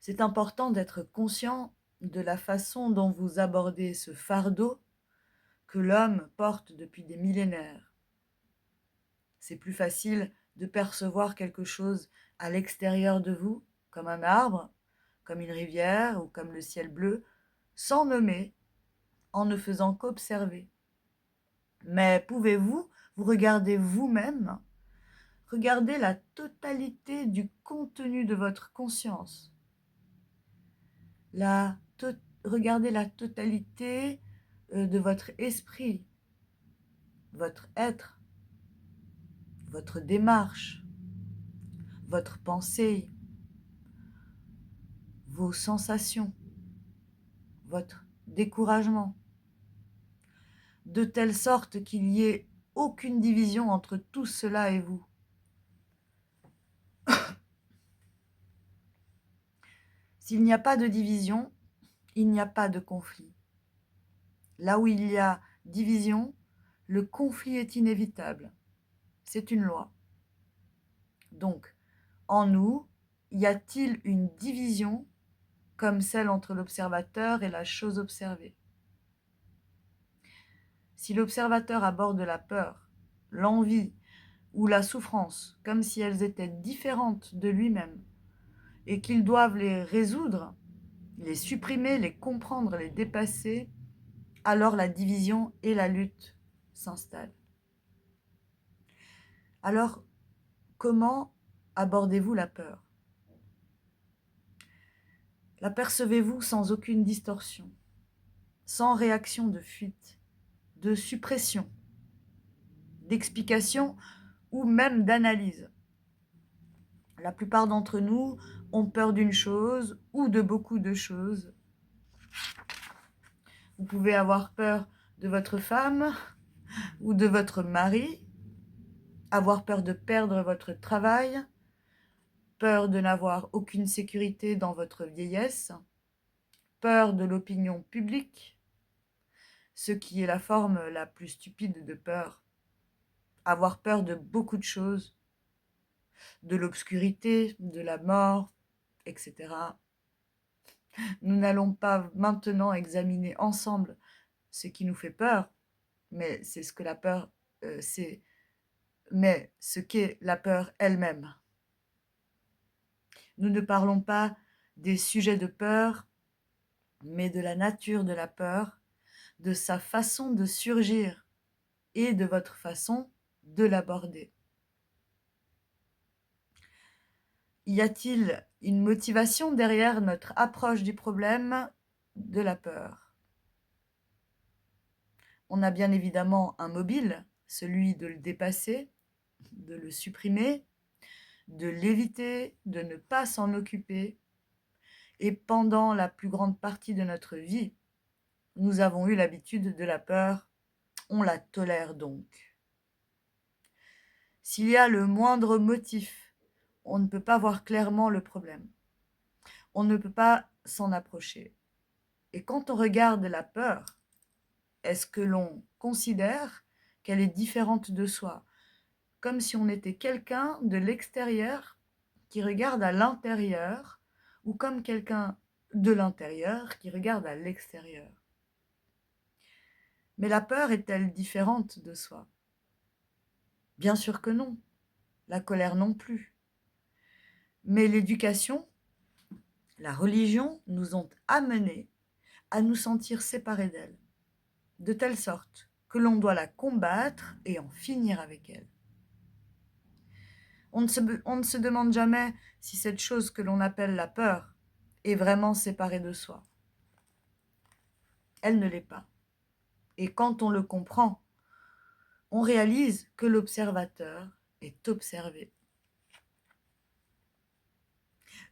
C'est important d'être conscient de la façon dont vous abordez ce fardeau que l'homme porte depuis des millénaires. C'est plus facile de percevoir quelque chose à l'extérieur de vous, comme un arbre, comme une rivière ou comme le ciel bleu, sans nommer, en ne faisant qu'observer. Mais pouvez-vous vous regarder vous-même, regarder la totalité du contenu de votre conscience, regardez la totalité de votre esprit, votre être, votre démarche, votre pensée, vos sensations, votre découragement, de telle sorte qu'il n'y ait aucune division entre tout cela et vous. S'il n'y a pas de division, il n'y a pas de conflit. Là où il y a division, le conflit est inévitable. C'est une loi. Donc, en nous, y a-t-il une division comme celle entre l'observateur et la chose observée? Si l'observateur aborde la peur, l'envie ou la souffrance comme si elles étaient différentes de lui-même et qu'ils doivent les résoudre, les supprimer, les comprendre, les dépasser, alors la division et la lutte s'installent. Alors, comment abordez-vous la peur? La percevez-vous sans aucune distorsion, sans réaction de fuite, de suppression, d'explication ou même d'analyse? La plupart d'entre nous ont peur d'une chose ou de beaucoup de choses. Vous pouvez avoir peur de votre femme ou de votre mari, avoir peur de perdre votre travail, peur de n'avoir aucune sécurité dans votre vieillesse, peur de l'opinion publique, ce qui est la forme la plus stupide de peur. avoir peur de beaucoup de choses, de l'obscurité, de la mort, etc. Nous n'allons pas maintenant examiner ensemble ce qui nous fait peur, mais c'est ce que la peur, mais ce qu'est la peur elle-même. Nous ne parlons pas des sujets de peur, mais de la nature de la peur, de sa façon de surgir et de votre façon de l'aborder. Y a-t-il une motivation derrière notre approche du problème de la peur? On a bien évidemment un mobile, celui de le dépasser, de le supprimer, de l'éviter, de ne pas s'en occuper. Et pendant la plus grande partie de notre vie, nous avons eu l'habitude de la peur, on la tolère donc. S'il y a le moindre motif, on ne peut pas voir clairement le problème. On ne peut pas s'en approcher. Et quand on regarde la peur, est-ce que l'on considère qu'elle est différente de soi, comme si on était quelqu'un de l'extérieur qui regarde à l'intérieur, ou comme quelqu'un de l'intérieur qui regarde à l'extérieur? Mais la peur est-elle différente de soi? Bien sûr que non. La colère non plus. Mais l'éducation, la religion nous ont amenés à nous sentir séparés d'elle, de telle sorte que l'on doit la combattre et en finir avec elle. On ne se demande jamais si cette chose que l'on appelle la peur est vraiment séparée de soi. Elle ne l'est pas. Et quand on le comprend, on réalise que l'observateur est observé.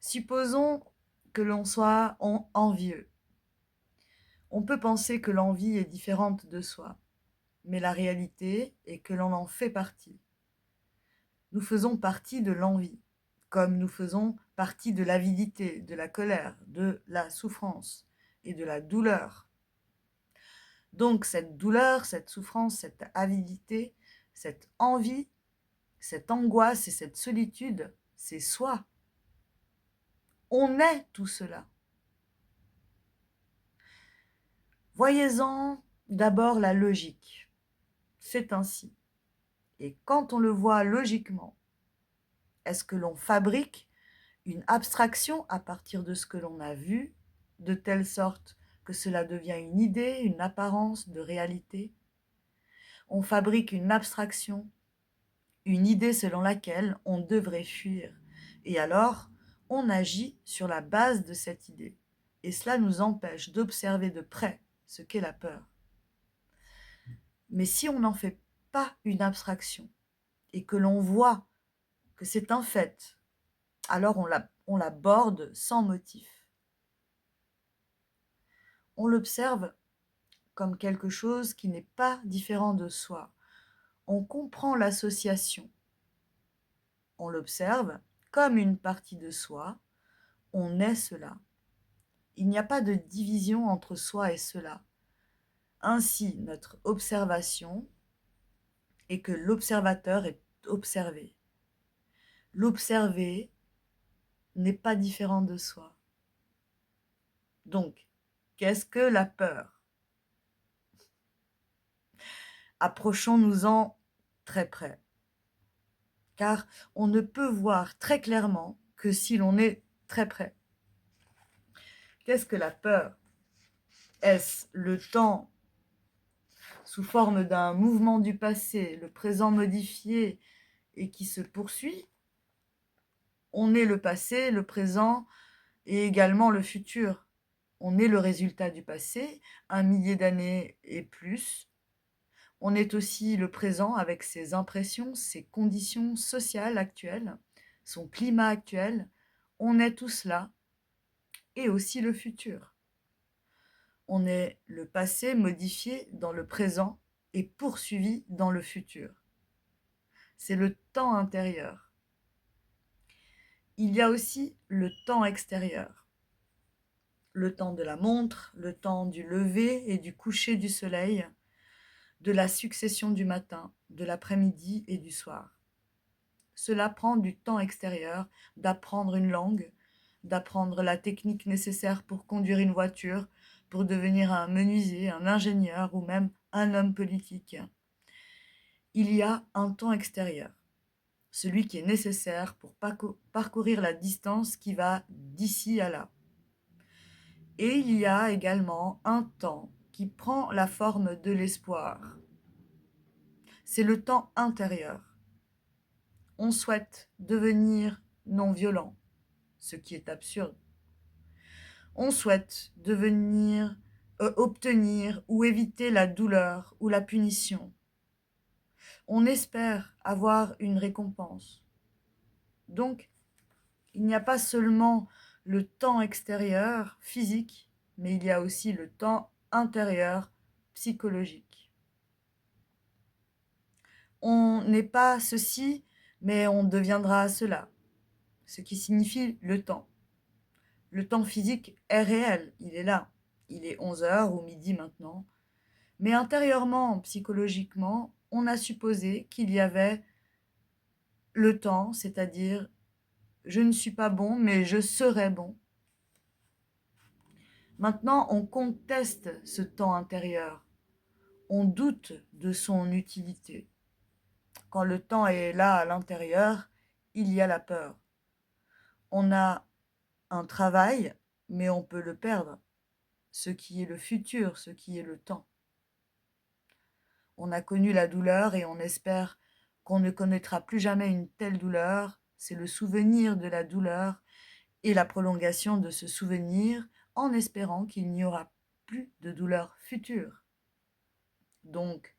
Supposons que l'on soit envieux. On peut penser que l'envie est différente de soi, mais la réalité est que l'on en fait partie. Nous faisons partie de l'envie, comme nous faisons partie de l'avidité, de la colère, de la souffrance et de la douleur. Donc cette douleur, cette souffrance, cette avidité, cette envie, cette angoisse et cette solitude, c'est soi. On est tout cela. Voyez-en d'abord la logique. C'est ainsi. Et quand on le voit logiquement, est-ce que l'on fabrique une abstraction à partir de ce que l'on a vu, de telle sorte que cela devient une idée, une apparence de réalité? On fabrique une abstraction, une idée selon laquelle on devrait fuir. Et alors, on agit sur la base de cette idée. Et cela nous empêche d'observer de près ce qu'est la peur. Mais si on n'en fait pas une abstraction et que l'on voit que c'est un fait, alors on l'aborde sans motif. On l'observe comme quelque chose qui n'est pas différent de soi. On comprend l'association. On l'observe comme une partie de soi. On est cela. Il n'y a pas de division entre soi et cela. Ainsi, notre observation est que l'observateur est observé. L'observé n'est pas différent de soi. Donc, qu'est-ce que la peur? Approchons-nous-en très près, car on ne peut voir très clairement que si l'on est très près. Qu'est-ce que la peur? Est-ce le temps sous forme d'un mouvement du passé, le présent modifié et qui se poursuit? On est le passé, le présent et également le futur. On est le résultat du passé, 1 millier d'années et plus. On est aussi le présent avec ses impressions, ses conditions sociales actuelles, son climat actuel. On est tout cela et aussi le futur. On est le passé modifié dans le présent et poursuivi dans le futur. C'est le temps intérieur. Il y a aussi le temps extérieur. Le temps de la montre, le temps du lever et du coucher du soleil, de la succession du matin, de l'après-midi et du soir. Cela prend du temps extérieur, d'apprendre une langue, d'apprendre la technique nécessaire pour conduire une voiture, pour devenir un menuisier, un ingénieur ou même un homme politique. Il y a un temps extérieur, celui qui est nécessaire pour parcourir la distance qui va d'ici à là. Et il y a également un temps qui prend la forme de l'espoir. C'est le temps intérieur. On souhaite devenir non violent, ce qui est absurde. On souhaite obtenir ou éviter la douleur ou la punition. On espère avoir une récompense. Donc, il n'y a pas seulement le temps extérieur, physique, mais il y a aussi le temps intérieur, psychologique. On n'est pas ceci, mais on deviendra cela, ce qui signifie le temps. Le temps physique est réel, il est là. Il est 11h ou midi maintenant. Mais intérieurement, psychologiquement, on a supposé qu'il y avait le temps, c'est-à-dire je ne suis pas bon, mais je serai bon. Maintenant, on conteste ce temps intérieur. On doute de son utilité. Quand le temps est là à l'intérieur, il y a la peur. On a un travail, mais on peut le perdre. Ce qui est le futur, ce qui est le temps. On a connu la douleur et on espère qu'on ne connaîtra plus jamais une telle douleur. C'est le souvenir de la douleur et la prolongation de ce souvenir en espérant qu'il n'y aura plus de douleur future. Donc,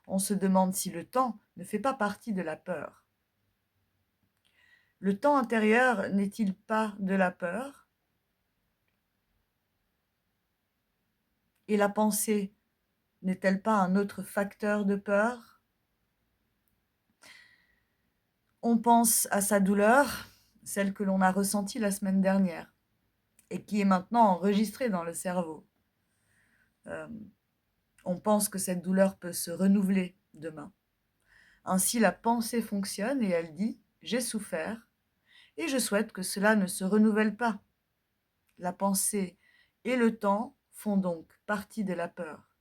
on se demande si le temps ne fait pas partie de la peur. Le temps intérieur n'est-il pas de la peur? Et la pensée n'est-elle pas un autre facteur de peur? On pense à sa douleur, celle que l'on a ressentie la semaine dernière, et qui est maintenant enregistrée dans le cerveau. On pense que cette douleur peut se renouveler demain. Ainsi, la pensée fonctionne et elle dit « j'ai souffert et je souhaite que cela ne se renouvelle pas ». La pensée et le temps font donc partie de la peur.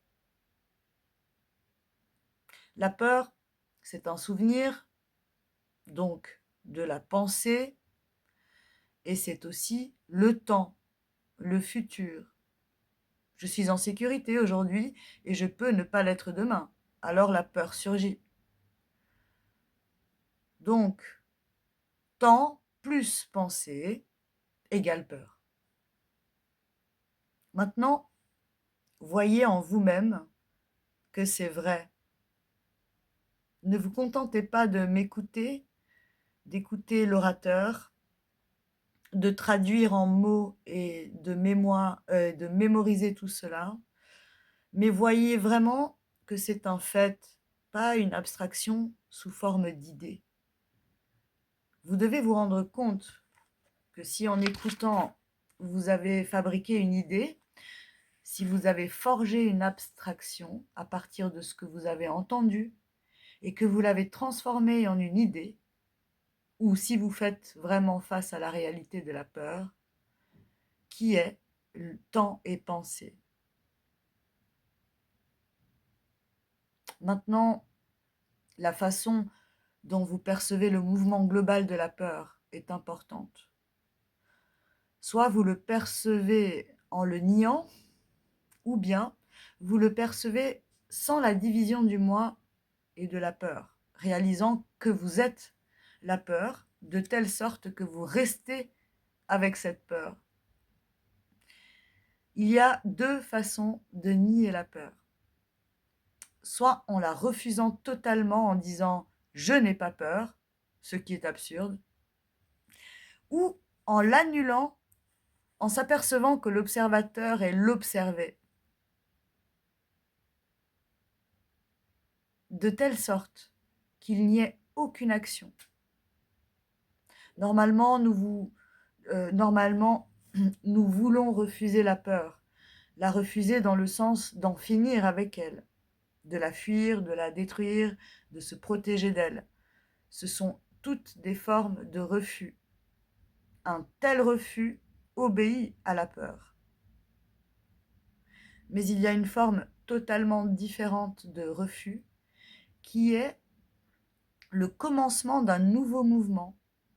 La peur, c'est un souvenir, donc de la pensée, et c'est aussi le temps, le futur. Je suis en sécurité aujourd'hui et je peux ne pas l'être demain. Alors la peur surgit. Donc, temps plus pensée égale peur. Maintenant, voyez en vous-même que c'est vrai. Ne vous contentez pas de m'écouter, d'écouter l'orateur, de traduire en mots et de mémoriser tout cela, mais voyez vraiment que c'est un fait, pas une abstraction sous forme d'idée. Vous devez vous rendre compte que si en écoutant, vous avez fabriqué une idée, si vous avez forgé une abstraction à partir de ce que vous avez entendu et que vous l'avez transformée en une idée, ou si vous faites vraiment face à la réalité de la peur, qui est temps et pensée. Maintenant, la façon dont vous percevez le mouvement global de la peur est importante. Soit vous le percevez en le niant, ou bien vous le percevez sans la division du moi et de la peur, réalisant que vous êtes la peur, de telle sorte que vous restez avec cette peur. Il y a deux façons de nier la peur. Soit en la refusant totalement en disant « je n'ai pas peur », ce qui est absurde, ou en l'annulant en s'apercevant que l'observateur est l'observé, de telle sorte qu'il n'y ait aucune action. Normalement, nous voulons refuser la peur, la refuser dans le sens d'en finir avec elle, de la fuir, de la détruire, de se protéger d'elle. Ce sont toutes des formes de refus. Un tel refus obéit à la peur. Mais il y a une forme totalement différente de refus qui est le commencement d'un nouveau mouvement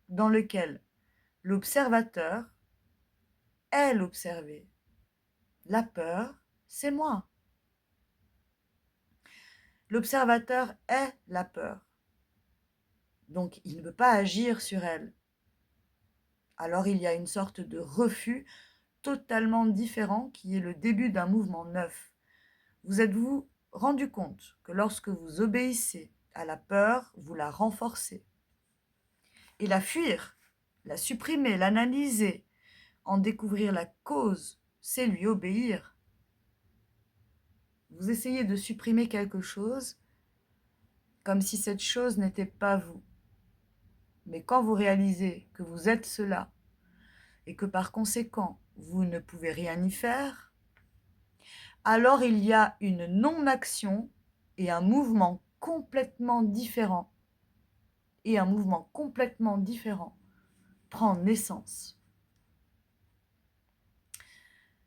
dans lequel l'observateur est l'observé. La peur, c'est moi. L'observateur est la peur. Donc, il ne peut pas agir sur elle. Alors, il y a une sorte de refus totalement différent qui est le début d'un mouvement neuf. Vous êtes-vous rendu compte que lorsque vous obéissez à la peur, vous la renforcez? Et la fuir, la supprimer, l'analyser, en découvrir la cause, c'est lui obéir. Vous essayez de supprimer quelque chose comme si cette chose n'était pas vous. Mais quand vous réalisez que vous êtes cela et que par conséquent, vous ne pouvez rien y faire, alors il y a une non-action et un mouvement complètement différent. Et un mouvement complètement différent prend naissance.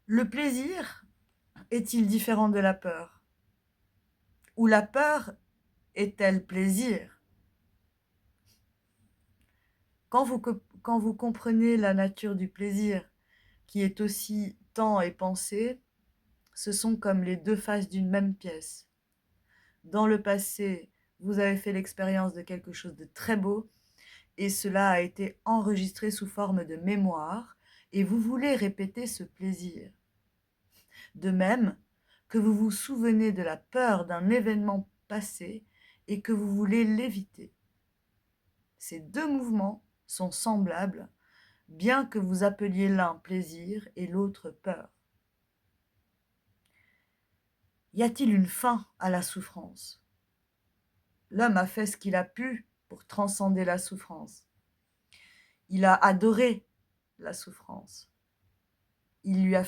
Le plaisir est-il différent de la peur? Ou la peur est-elle plaisir? Quand vous comprenez la nature du plaisir, qui est aussi temps et pensée, ce sont comme les deux faces d'une même pièce. Dans le passé, vous avez fait l'expérience de quelque chose de très beau, et cela a été enregistré sous forme de mémoire, et vous voulez répéter ce plaisir. De même que vous vous souvenez de la peur d'un événement passé et que vous voulez l'éviter. Ces deux mouvements sont semblables, bien que vous appeliez l'un plaisir et l'autre peur. Y a-t-il une fin à la souffrance? L'homme a fait ce qu'il a pu pour transcender la souffrance. Il a adoré la souffrance. Il a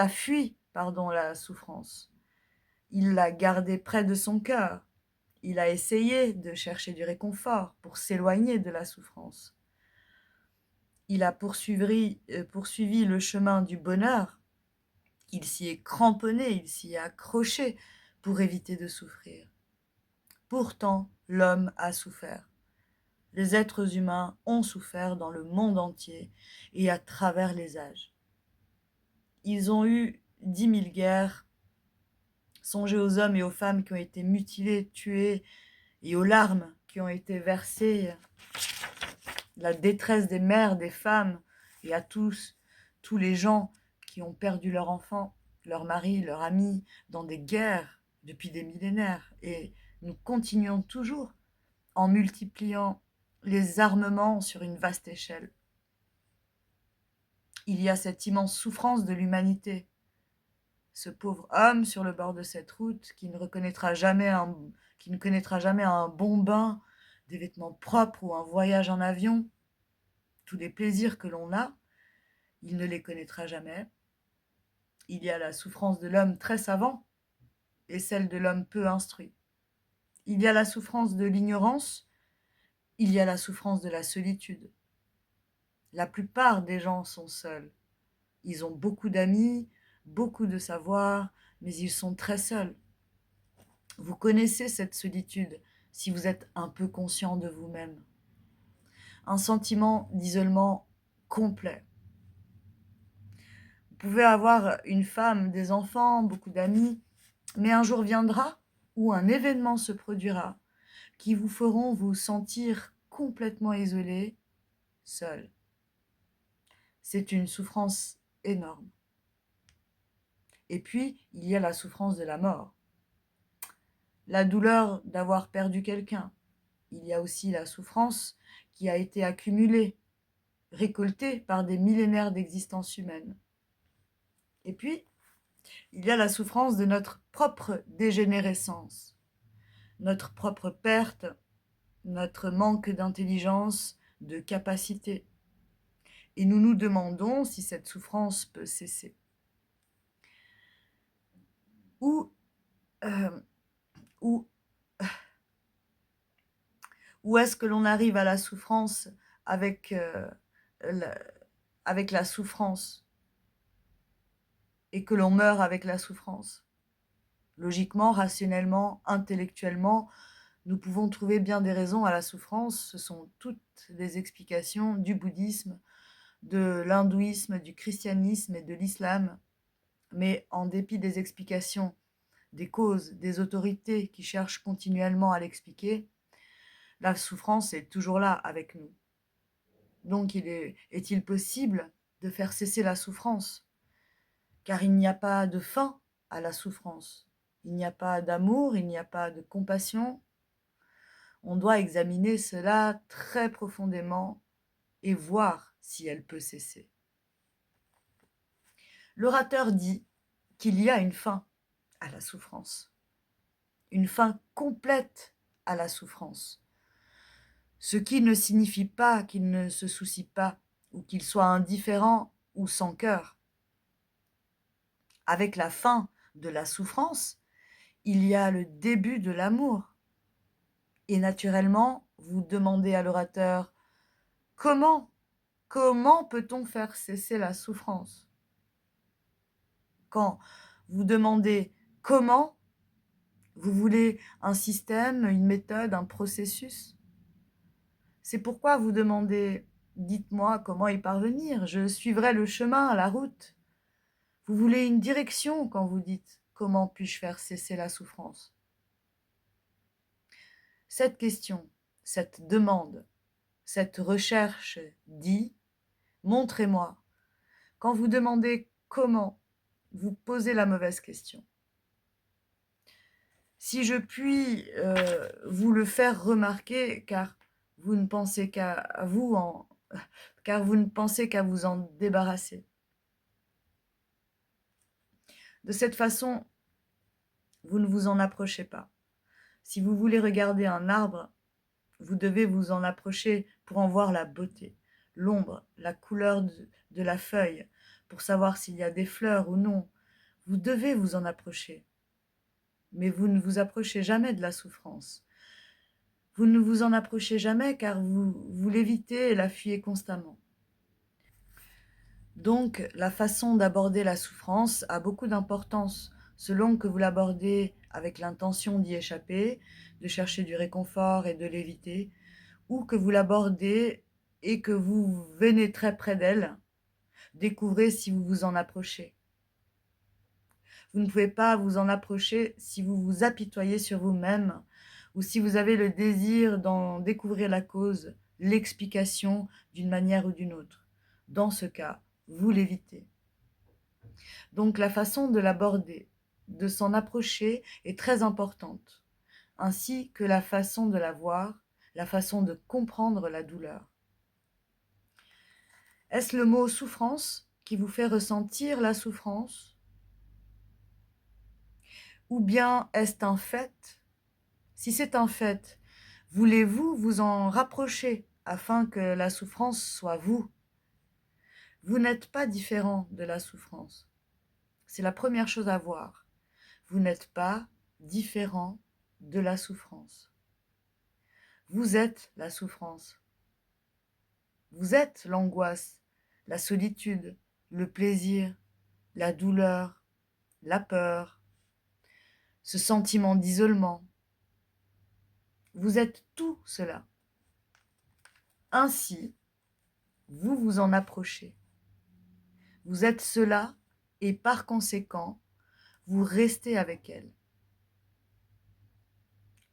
fui, la souffrance. Il l'a gardée près de son cœur. Il a essayé de chercher du réconfort pour s'éloigner de la souffrance. Il a poursuivi le chemin du bonheur. Il s'y est cramponné, il s'y est accroché pour éviter de souffrir. Pourtant, l'homme a souffert. Les êtres humains ont souffert dans le monde entier et à travers les âges. Ils ont eu 10 000 guerres. Songez aux hommes et aux femmes qui ont été mutilés, tués, et aux larmes qui ont été versées, la détresse des mères, des femmes, et à tous les gens qui ont perdu leur enfant, leur mari, leur ami, dans des guerres depuis des millénaires. Et nous continuons toujours en multipliant les armements sur une vaste échelle. Il y a cette immense souffrance de l'humanité. Ce pauvre homme sur le bord de cette route qui ne connaîtra jamais un bon bain, des vêtements propres ou un voyage en avion, tous les plaisirs que l'on a, il ne les connaîtra jamais. Il y a la souffrance de l'homme très savant et celle de l'homme peu instruit. Il y a la souffrance de l'ignorance, il y a la souffrance de la solitude. La plupart des gens sont seuls. Ils ont beaucoup d'amis, beaucoup de savoir, mais ils sont très seuls. Vous connaissez cette solitude si vous êtes un peu conscient de vous-même. Un sentiment d'isolement complet. Vous pouvez avoir une femme, des enfants, beaucoup d'amis, mais un jour viendra où un événement se produira qui vous feront vous sentir complètement isolé, seul. C'est une souffrance énorme. Et puis, il y a la souffrance de la mort. La douleur d'avoir perdu quelqu'un. Il y a aussi la souffrance qui a été accumulée, récoltée par des millénaires d'existence humaine. Et puis, il y a la souffrance de notre propre dégénérescence, notre propre perte, notre manque d'intelligence, de capacité. Et nous nous demandons si cette souffrance peut cesser. Ou Ou, ou est-ce que l'on arrive à la souffrance avec, la, avec la souffrance et que l'on meurt avec la souffrance? Logiquement, rationnellement, intellectuellement, nous pouvons trouver bien des raisons à la souffrance. Ce sont toutes des explications du bouddhisme, de l'hindouisme, du christianisme et de l'islam. Mais en dépit des explications, des causes, des autorités qui cherchent continuellement à l'expliquer, la souffrance est toujours là avec nous. Donc est-il possible de faire cesser la souffrance? Car il n'y a pas de fin à la souffrance. Il n'y a pas d'amour, il n'y a pas de compassion. On doit examiner cela très profondément et voir si elle peut cesser. L'orateur dit qu'il y a une fin à la souffrance, une fin complète à la souffrance, ce qui ne signifie pas qu'il ne se soucie pas ou qu'il soit indifférent ou sans cœur. Avec la fin de la souffrance, il y a le début de l'amour. Et naturellement, vous demandez à l'orateur, comment peut-on faire cesser la souffrance? Quand vous demandez comment, vous voulez un système, une méthode, un processus. C'est pourquoi vous demandez, dites-moi comment y parvenir, je suivrai le chemin, la route. Vous voulez une direction quand vous dites, comment puis-je faire cesser la souffrance? Cette question, cette demande, cette recherche dit, montrez-moi. Quand vous demandez comment, vous posez la mauvaise question. Si je puis vous le faire remarquer, car vous ne pensez qu'à vous car vous ne pensez qu'à vous en débarrasser. De cette façon, vous ne vous en approchez pas. Si vous voulez regarder un arbre, vous devez vous en approcher pour en voir la beauté, l'ombre, la couleur de la feuille, pour savoir s'il y a des fleurs ou non. Vous devez vous en approcher. Mais vous ne vous approchez jamais de la souffrance. Vous ne vous en approchez jamais car vous l'évitez et la fuyez constamment. Donc, la façon d'aborder la souffrance a beaucoup d'importance selon que vous l'abordez avec l'intention d'y échapper, de chercher du réconfort et de l'éviter, ou que vous l'abordez et que vous venez très près d'elle. Découvrez si vous vous en approchez. Vous ne pouvez pas vous en approcher si vous vous apitoyez sur vous-même ou si vous avez le désir d'en découvrir la cause, l'explication d'une manière ou d'une autre. Dans ce cas, vous l'évitez. Donc la façon de l'aborder, de s'en approcher est très importante, ainsi que la façon de la voir, la façon de comprendre la douleur. Est-ce le mot souffrance qui vous fait ressentir la souffrance? Ou bien est-ce un fait? Si c'est un fait, voulez-vous vous en rapprocher afin que la souffrance soit vous? Vous n'êtes pas différent de la souffrance. C'est la première chose à voir. Vous n'êtes pas différent de la souffrance. Vous êtes la souffrance. Vous êtes l'angoisse, la solitude, le plaisir, la douleur, la peur, ce sentiment d'isolement. Vous êtes tout cela. Ainsi, vous vous en approchez. Vous êtes cela et par conséquent, vous restez avec elle.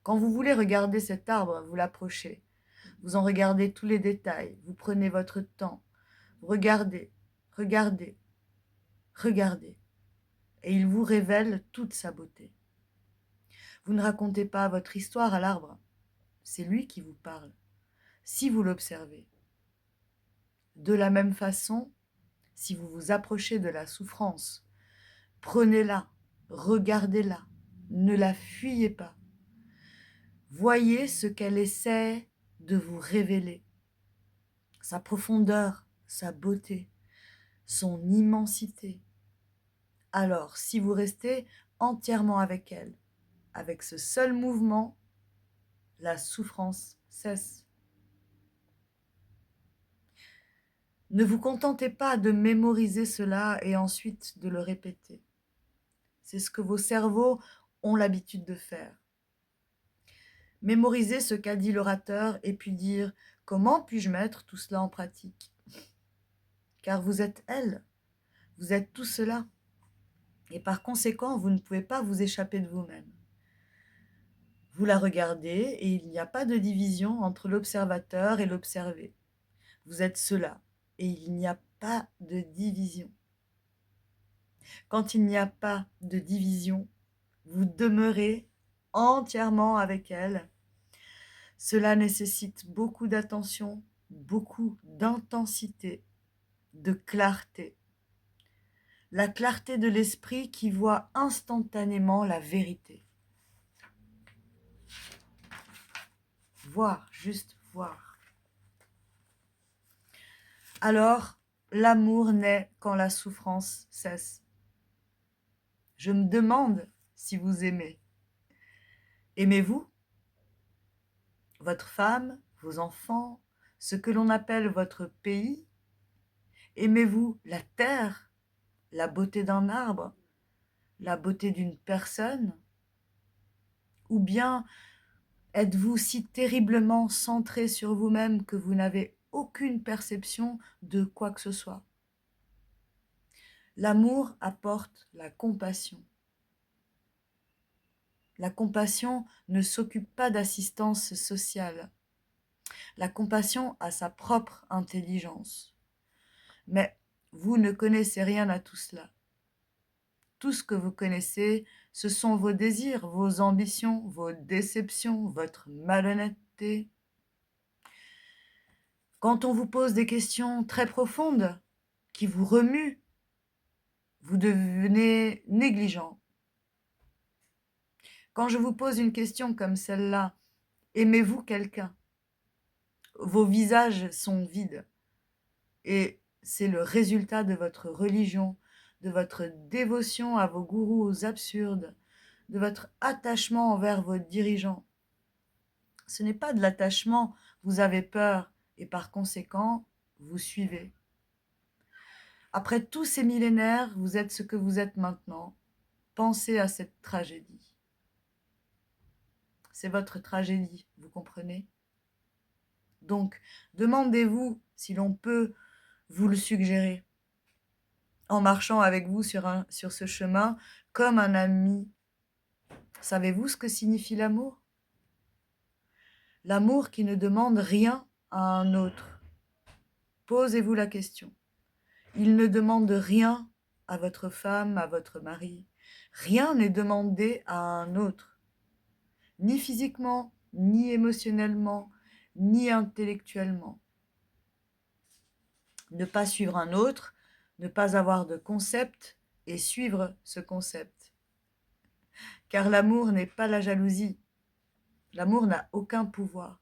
Quand vous voulez regarder cet arbre, vous l'approchez. Vous en regardez tous les détails. Vous prenez votre temps. Regardez, regardez, regardez. Et il vous révèle toute sa beauté. Vous ne racontez pas votre histoire à l'arbre. C'est lui qui vous parle, si vous l'observez. De la même façon, si vous vous approchez de la souffrance, prenez-la, regardez-la, ne la fuyez pas. Voyez ce qu'elle essaie de vous révéler, sa profondeur, sa beauté, son immensité. Alors, si vous restez entièrement avec elle, avec ce seul mouvement, la souffrance cesse. Ne vous contentez pas de mémoriser cela et ensuite de le répéter. C'est ce que vos cerveaux ont l'habitude de faire. Mémoriser ce qu'a dit l'orateur et puis dire « Comment puis-je mettre tout cela en pratique ?» Car vous êtes elle, vous êtes tout cela. Et par conséquent, vous ne pouvez pas vous échapper de vous-même. Vous la regardez et il n'y a pas de division entre l'observateur et l'observé. Vous êtes cela et il n'y a pas de division. Quand il n'y a pas de division, vous demeurez entièrement avec elle. Cela nécessite beaucoup d'attention, beaucoup d'intensité, de clarté. La clarté de l'esprit qui voit instantanément la vérité. Voir, juste voir. Alors, l'amour naît quand la souffrance cesse. Je me demande si vous aimez. Aimez-vous votre femme, vos enfants, ce que l'on appelle votre pays? Aimez-vous la terre, la beauté d'un arbre, la beauté d'une personne? Ou bien êtes-vous si terriblement centré sur vous-même que vous n'avez aucune perception de quoi que ce soit? L'amour apporte la compassion. La compassion ne s'occupe pas d'assistance sociale. La compassion a sa propre intelligence. Mais vous ne connaissez rien à tout cela. Tout ce que vous connaissez, ce sont vos désirs, vos ambitions, vos déceptions, votre malhonnêteté. Quand on vous pose des questions très profondes, qui vous remuent, vous devenez négligent. Quand je vous pose une question comme celle-là, aimez-vous quelqu'un? Vos visages sont vides. Et c'est le résultat de votre religion, de votre dévotion à vos gourous absurdes, de votre attachement envers vos dirigeants. Ce n'est pas de l'attachement, vous avez peur et par conséquent, vous suivez. Après tous ces millénaires, vous êtes ce que vous êtes maintenant. Pensez à cette tragédie. C'est votre tragédie, vous comprenez? Donc, demandez-vous si l'on peut vous le suggérer, en marchant avec vous sur ce chemin, comme un ami. Savez-vous ce que signifie l'amour? L'amour qui ne demande rien à un autre. Posez-vous la question. Il ne demande rien à votre femme, à votre mari. Rien n'est demandé à un autre. Ni physiquement, ni émotionnellement, ni intellectuellement. Ne pas suivre un autre, ne pas avoir de concept et suivre ce concept. Car l'amour n'est pas la jalousie. L'amour n'a aucun pouvoir,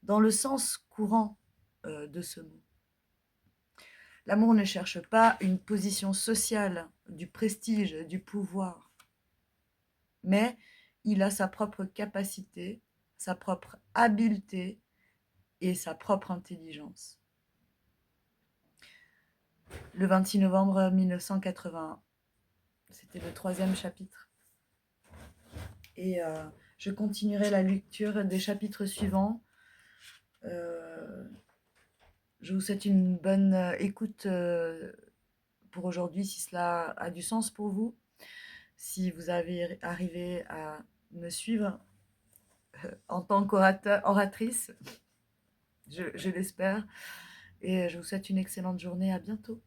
dans le sens courant de ce mot. L'amour ne cherche pas une position sociale, du prestige, du pouvoir. Mais il a sa propre capacité, sa propre habileté et sa propre intelligence. Le 26 novembre 1981, c'était le 3e chapitre. Et je continuerai la lecture des chapitres suivants. Je vous souhaite une bonne écoute pour aujourd'hui, si cela a du sens pour vous. Si vous avez arrivé à me suivre en tant qu'oratrice, je l'espère. Et je vous souhaite une excellente journée. À bientôt.